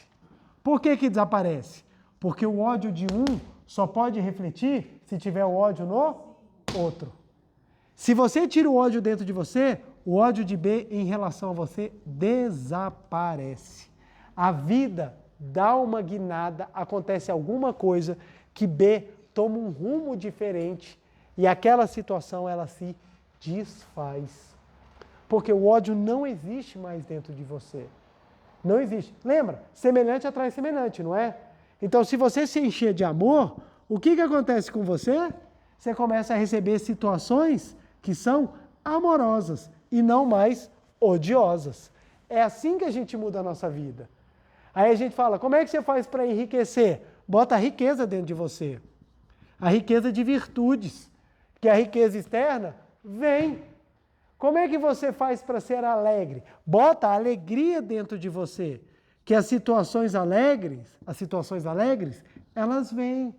Por que desaparece? Porque o ódio de um só pode refletir se tiver o ódio no outro. Se você tira o ódio dentro de você, o ódio de B em relação a você desaparece. A vida dá uma guinada, acontece alguma coisa que B toma um rumo diferente e aquela situação ela se desfaz. Porque o ódio não existe mais dentro de você. Não existe. Lembra? Semelhante atrai semelhante, não é? Então, se você se encher de amor, o que acontece com você? Você começa a receber situações que são amorosas e não mais odiosas. É assim que a gente muda a nossa vida. Aí a gente fala, como é que você faz para enriquecer? Bota a riqueza dentro de você. A riqueza de virtudes. Que a riqueza externa vem. Como é que você faz para ser alegre? Bota a alegria dentro de você. Que as situações alegres, elas vêm.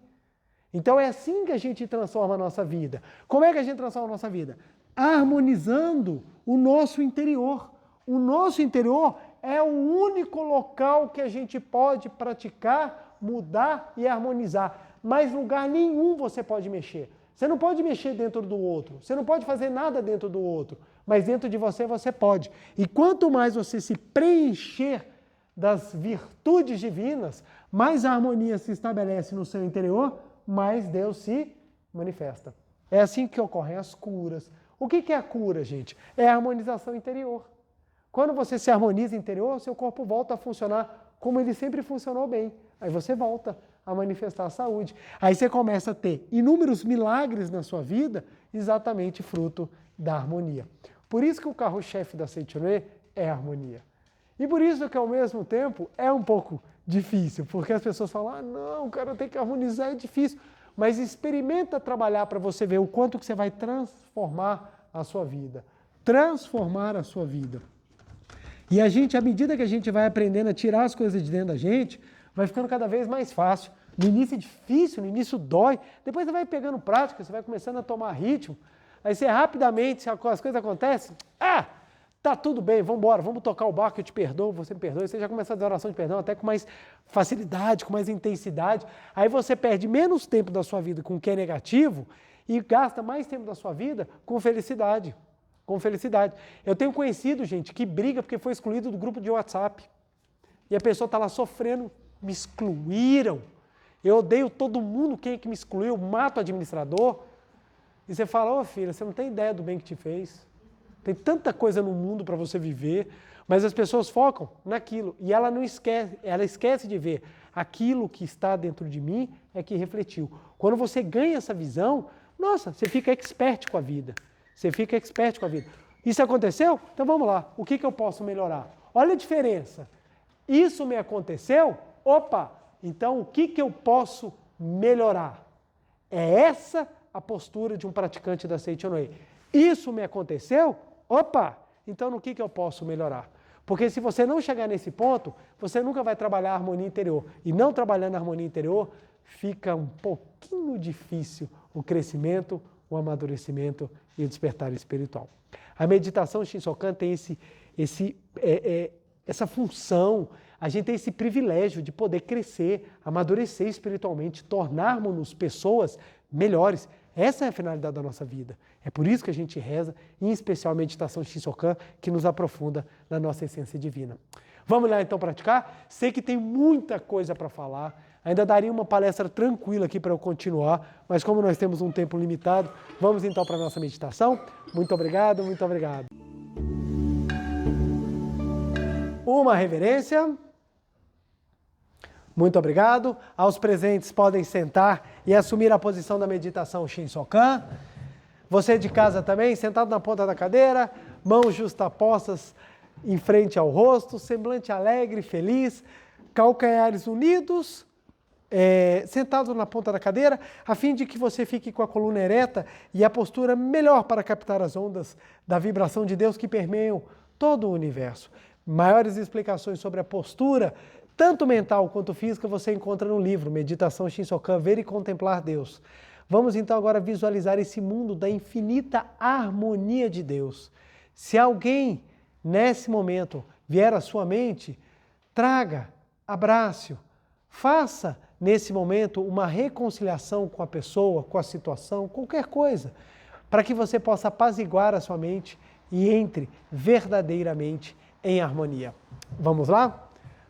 Então é assim que a gente transforma a nossa vida. Como é que a gente transforma a nossa vida? Harmonizando o nosso interior. O nosso interior é o único local que a gente pode praticar, mudar e harmonizar. Mas lugar nenhum você pode mexer. Você não pode mexer dentro do outro. Você não pode fazer nada dentro do outro. Mas dentro de você, você pode. E quanto mais você se preencher das virtudes divinas, mais a harmonia se estabelece no seu interior, mais Deus se manifesta. É assim que ocorrem as curas. O que é a cura, gente? É a harmonização interior. Quando você se harmoniza interior, seu corpo volta a funcionar como ele sempre funcionou bem. Aí você volta a manifestar a saúde. Aí você começa a ter inúmeros milagres na sua vida, exatamente fruto da harmonia. Por isso que o carro-chefe da Seichonoye é a harmonia. E por isso que, ao mesmo tempo, é um pouco difícil, porque as pessoas falam, não, cara, tem que harmonizar, é difícil. Mas experimenta trabalhar para você ver o quanto que você vai transformar a sua vida. Transformar a sua vida. E a gente, à medida que a gente vai aprendendo a tirar as coisas de dentro da gente, vai ficando cada vez mais fácil. No início é difícil, no início dói, depois você vai pegando prática, você vai começando a tomar ritmo, aí você rapidamente, se as coisas acontecem, tá tudo bem, vamos embora, vamos tocar o barco, eu te perdoo, você me perdoa, você já começa a fazer oração de perdão até com mais facilidade, com mais intensidade, aí você perde menos tempo da sua vida com o que é negativo e gasta mais tempo da sua vida com felicidade. Com felicidade. Eu tenho conhecido gente que briga porque foi excluído do grupo de WhatsApp. E a pessoa está lá sofrendo, me excluíram. Eu odeio todo mundo, quem é que me excluiu, mato o administrador. E você fala, filha, você não tem ideia do bem que te fez. Tem tanta coisa no mundo para você viver, mas as pessoas focam naquilo. E ela não esquece, ela esquece de ver aquilo que está dentro de mim é que refletiu. Quando você ganha essa visão, nossa, você fica expert com a vida. Você fica expert com a vida. Isso aconteceu? Então vamos lá. O que eu posso melhorar? Olha a diferença. Isso me aconteceu? Opa! Então o que eu posso melhorar? É essa a postura de um praticante da Seichonoye. Isso me aconteceu? Opa! Então no que eu posso melhorar? Porque se você não chegar nesse ponto, você nunca vai trabalhar a harmonia interior. E não trabalhando a harmonia interior, fica um pouquinho difícil o crescimento, o amadurecimento e o despertar espiritual. A meditação Shinsokan tem essa função, a gente tem esse privilégio de poder crescer, amadurecer espiritualmente, tornarmos-nos pessoas melhores. Essa é a finalidade da nossa vida. É por isso que a gente reza, em especial a meditação Shinsokan, que nos aprofunda na nossa essência divina. Vamos lá então praticar? Sei que tem muita coisa para falar, Ainda daria uma palestra tranquila aqui para eu continuar, mas como nós temos um tempo limitado, vamos então para a nossa meditação. Muito obrigado, muito obrigado. Uma reverência. Muito obrigado. Aos presentes podem sentar e assumir a posição da meditação Shinsokan. Você de casa também, sentado na ponta da cadeira, mãos justapostas em frente ao rosto, semblante alegre, feliz, calcanhares unidos, sentado na ponta da cadeira, a fim de que você fique com a coluna ereta e a postura melhor para captar as ondas da vibração de Deus que permeiam todo o universo. Maiores explicações sobre a postura, tanto mental quanto física, você encontra no livro Meditação Shinsokan, Ver e Contemplar Deus. Vamos então agora visualizar esse mundo da infinita harmonia de Deus. Se alguém, nesse momento, vier à sua mente, traga, abrace-o, faça nesse momento uma reconciliação com a pessoa, com a situação, qualquer coisa, para que você possa apaziguar a sua mente e entre verdadeiramente em harmonia. Vamos lá?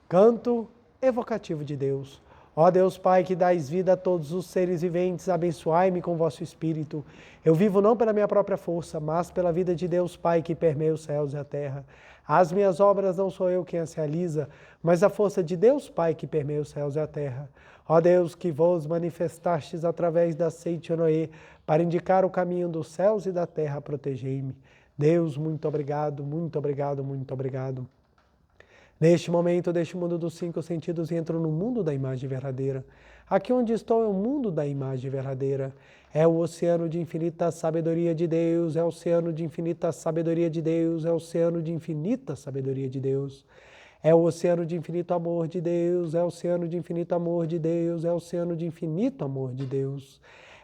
Canto evocativo de Deus. Ó Deus Pai, que dais vida a todos os seres viventes, abençoai-me com vosso Espírito. Eu vivo não pela minha própria força, mas pela vida de Deus Pai, que permeia os céus e a terra. As minhas obras não sou eu quem as realiza, mas a força de Deus Pai, que permeia os céus e a terra. Ó Deus, que vos manifestastes através da seite Noé, para indicar o caminho dos céus e da terra, protegei-me. Deus, muito obrigado, muito obrigado, muito obrigado. Neste momento, deste mundo dos 5 sentidos, entro no mundo da imagem verdadeira. Aqui onde estou é o mundo da imagem verdadeira. É o oceano de infinita sabedoria de Deus, é o oceano de infinita sabedoria de Deus, é o oceano de infinita sabedoria de Deus. É o oceano de infinito amor de Deus, é o oceano de infinito amor de Deus, é o oceano de infinito amor de Deus.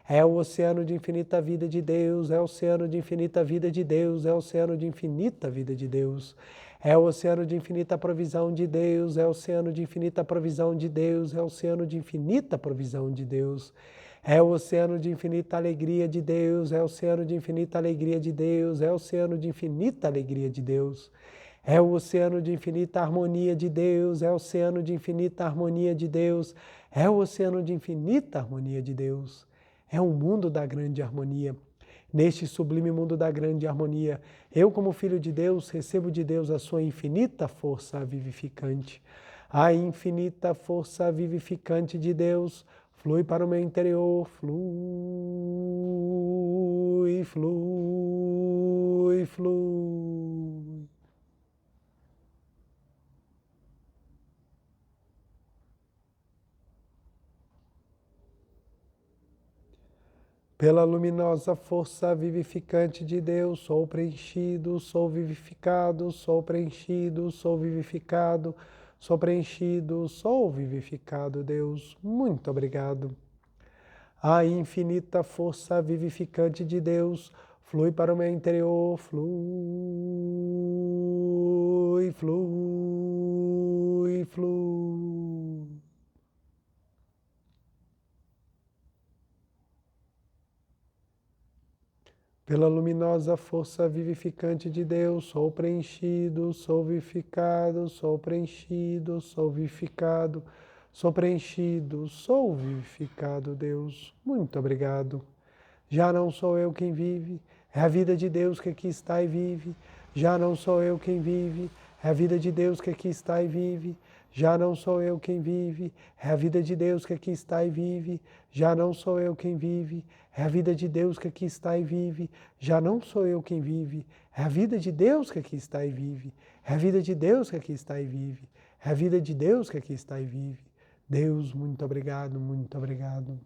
É o oceano de infinita vida de Deus, é o oceano de infinita vida de Deus, é o oceano de infinita vida de Deus. É o oceano de infinita provisão de Deus, é o oceano de infinita provisão de Deus, é o oceano de infinita provisão de Deus. É o oceano de infinita alegria de Deus, é o oceano de infinita alegria de Deus, é o oceano de infinita alegria de Deus. É o oceano de infinita harmonia de Deus, é o oceano de infinita harmonia de Deus, é o oceano de infinita harmonia de Deus. É um mundo da grande harmonia. Neste sublime mundo da grande harmonia, eu, como filho de Deus, recebo de Deus a sua infinita força vivificante. A infinita força vivificante de Deus flui para o meu interior, flui, flui, flui. Pela luminosa força vivificante de Deus, sou preenchido, sou vivificado, sou preenchido, sou vivificado, sou preenchido, sou vivificado, Deus. Muito obrigado. A infinita força vivificante de Deus flui para o meu interior, flui, flui, flui. Pela luminosa força vivificante de Deus, sou preenchido, sou vivificado, sou preenchido, sou vivificado, sou preenchido, sou vivificado, Deus. Muito obrigado. Já não sou eu quem vive, é a vida de Deus que aqui está e vive. Já não sou eu quem vive, é a vida de Deus que aqui está e vive. Já não sou eu quem vive, é a vida de Deus que aqui está e vive. Já não sou eu quem vive, é a vida de Deus que aqui está e vive. Já não sou eu quem vive, é a vida de Deus que aqui está e vive. É a vida de Deus que aqui está e vive. É a vida de Deus que aqui está e vive. Deus, muito obrigado, muito obrigado.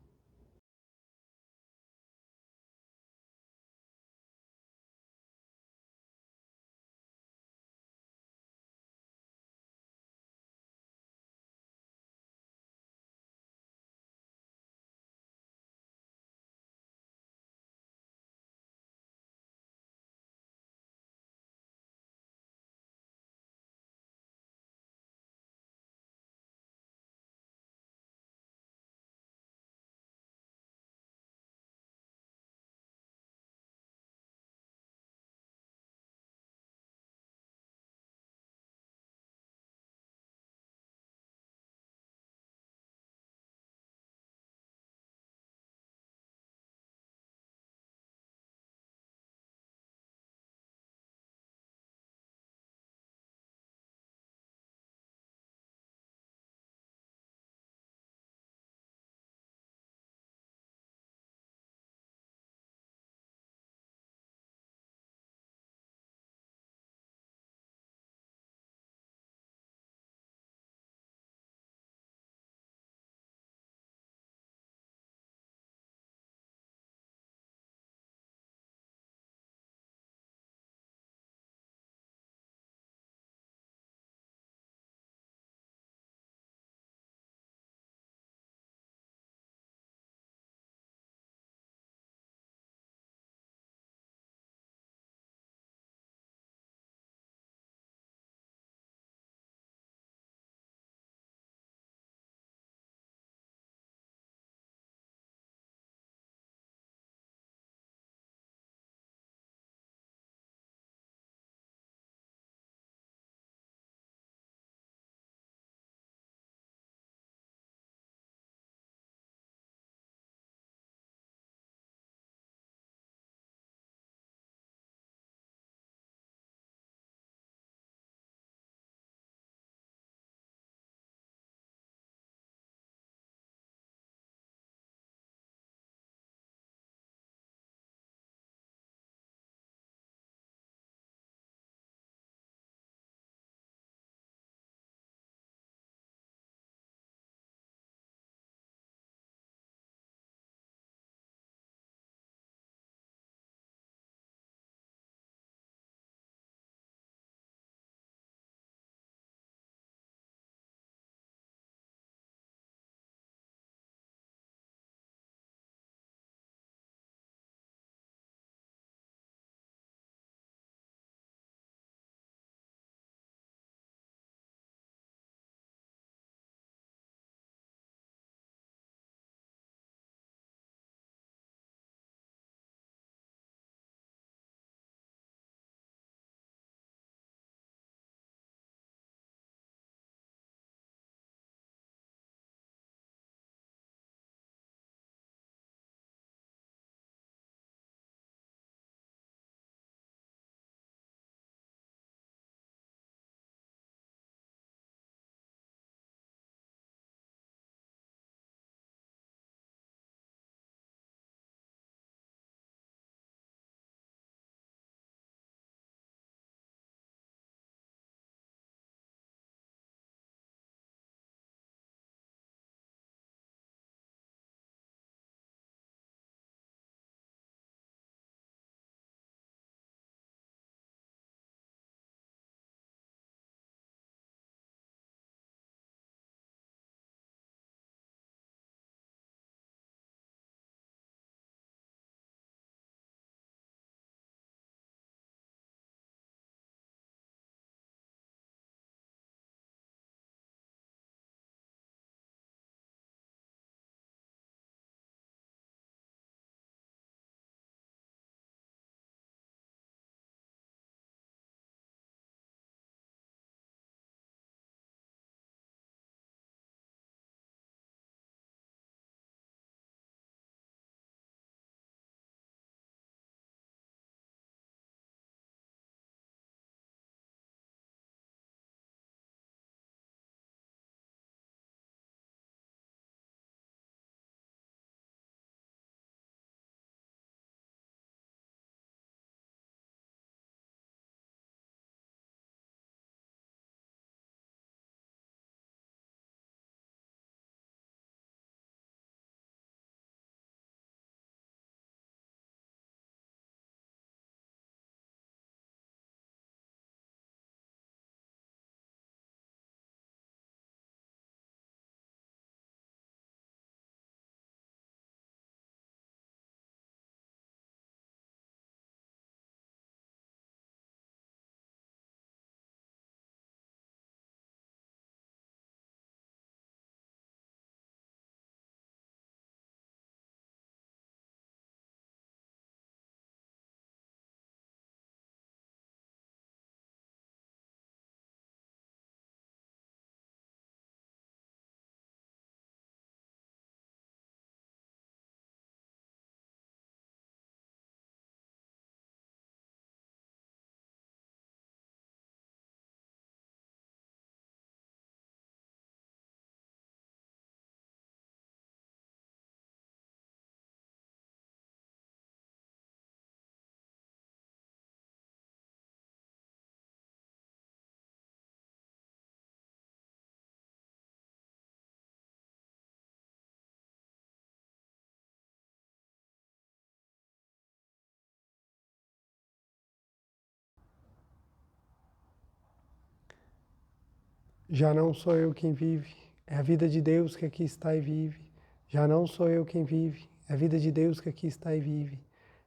Já não sou eu quem vive, é a vida de Deus que aqui está e vive. Já não sou eu quem vive, é a vida de Deus que aqui está e vive.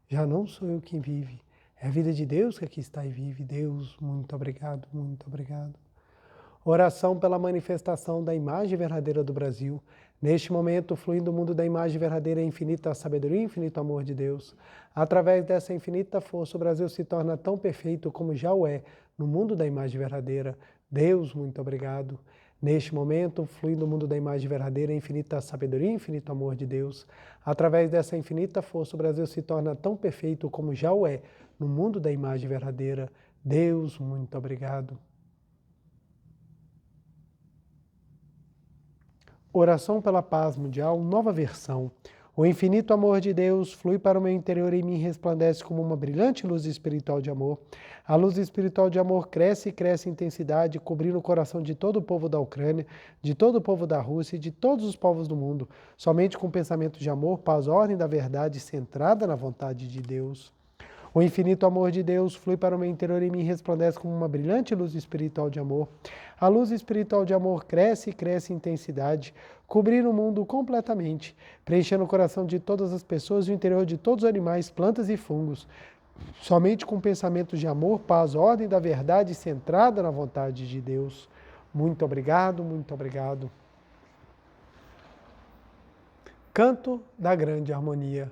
Já não sou eu quem vive, é a vida de Deus que aqui está e vive. Deus, muito obrigado, muito obrigado. Oração pela manifestação da imagem verdadeira do Brasil. Neste momento, fluindo o mundo da imagem verdadeira, infinita sabedoria e infinito amor de Deus. Através dessa infinita força, o Brasil se torna tão perfeito como já o é no mundo da imagem verdadeira. Deus, muito obrigado. Neste momento, fluindo o mundo da imagem verdadeira, infinita sabedoria e infinito amor de Deus. Através dessa infinita força, o Brasil se torna tão perfeito como já o é no mundo da imagem verdadeira. Deus, muito obrigado. Oração pela paz mundial, nova versão. O infinito amor de Deus flui para o meu interior e me resplandece como uma brilhante luz espiritual de amor. A luz espiritual de amor cresce e cresce em intensidade, cobrindo o coração de todo o povo da Ucrânia, de todo o povo da Rússia e de todos os povos do mundo. Somente com pensamento de amor, paz, ordem da verdade, centrada na vontade de Deus. O infinito amor de Deus flui para o meu interior e me resplandece como uma brilhante luz espiritual de amor. A luz espiritual de amor cresce e cresce em intensidade, cobrindo o mundo completamente, preenchendo o coração de todas as pessoas e o interior de todos os animais, plantas e fungos. Somente com pensamentos de amor, paz, ordem da verdade centrada na vontade de Deus. Muito obrigado, muito obrigado. Canto da grande harmonia.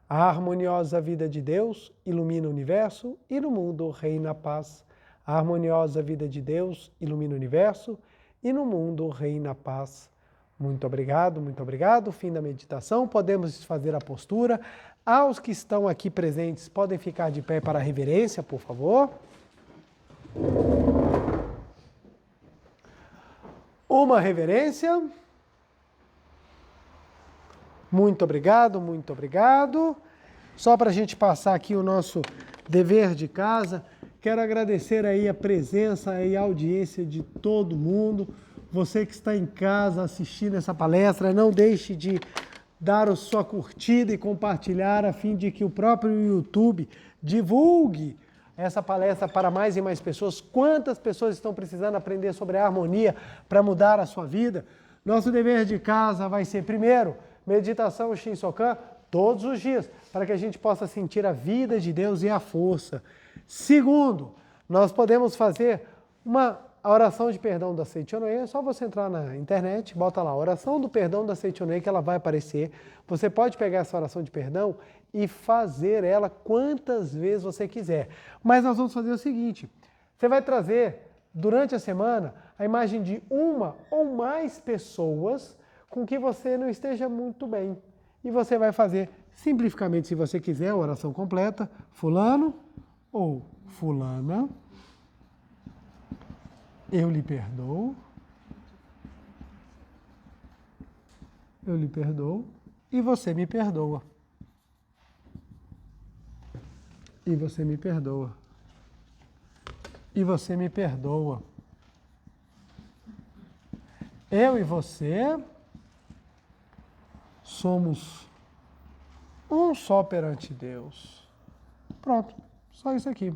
A harmoniosa vida de Deus ilumina o universo e no mundo reina a paz. A harmoniosa vida de Deus ilumina o universo e no mundo reina a paz. Muito obrigado, muito obrigado. Fim da meditação. Podemos fazer a postura. Aos que estão aqui presentes, podem ficar de pé para a reverência, por favor. Uma reverência. Muito obrigado, muito obrigado. Só para a gente passar aqui o nosso dever de casa, quero agradecer aí a presença e a audiência de todo mundo. Você que está em casa assistindo essa palestra, não deixe de dar a sua curtida e compartilhar a fim de que o próprio YouTube divulgue essa palestra para mais e mais pessoas. Quantas pessoas estão precisando aprender sobre a harmonia para mudar a sua vida? Nosso dever de casa vai ser, primeiro, meditação Shinsokan todos os dias, para que a gente possa sentir a vida de Deus e a força. Segundo, nós podemos fazer a oração de perdão da Seichonoye. É só você entrar na internet, bota lá, oração do perdão da Seichonoye, que ela vai aparecer. Você pode pegar essa oração de perdão e fazer ela quantas vezes você quiser. Mas nós vamos fazer o seguinte, você vai trazer, durante a semana, a imagem de uma ou mais pessoas com que você não esteja muito bem. E você vai fazer, simplificamente, se você quiser, a oração completa, fulano ou fulana, eu lhe perdoo, e você me perdoa. E você me perdoa. E você me perdoa. Eu e você somos um só perante Deus. Pronto, só isso aqui.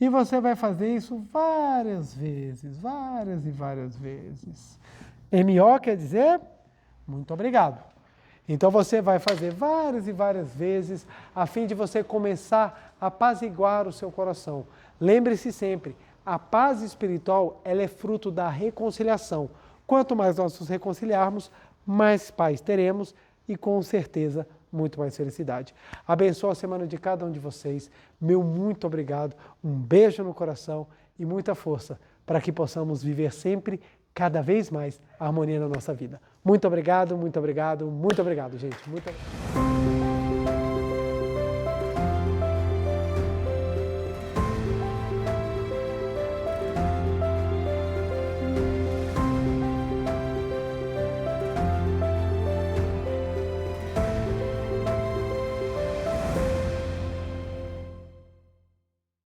E você vai fazer isso várias vezes, várias e várias vezes. MO quer dizer muito obrigado. Então você vai fazer várias e várias vezes a fim de você começar a apaziguar o seu coração. Lembre-se sempre, a paz espiritual ela é fruto da reconciliação. Quanto mais nós nos reconciliarmos, mais paz teremos e com certeza muito mais felicidade. Abençoa a semana de cada um de vocês. Meu muito obrigado, um beijo no coração e muita força para que possamos viver sempre, cada vez mais, a harmonia na nossa vida. Muito obrigado, muito obrigado, muito obrigado, gente. Muito obrigado.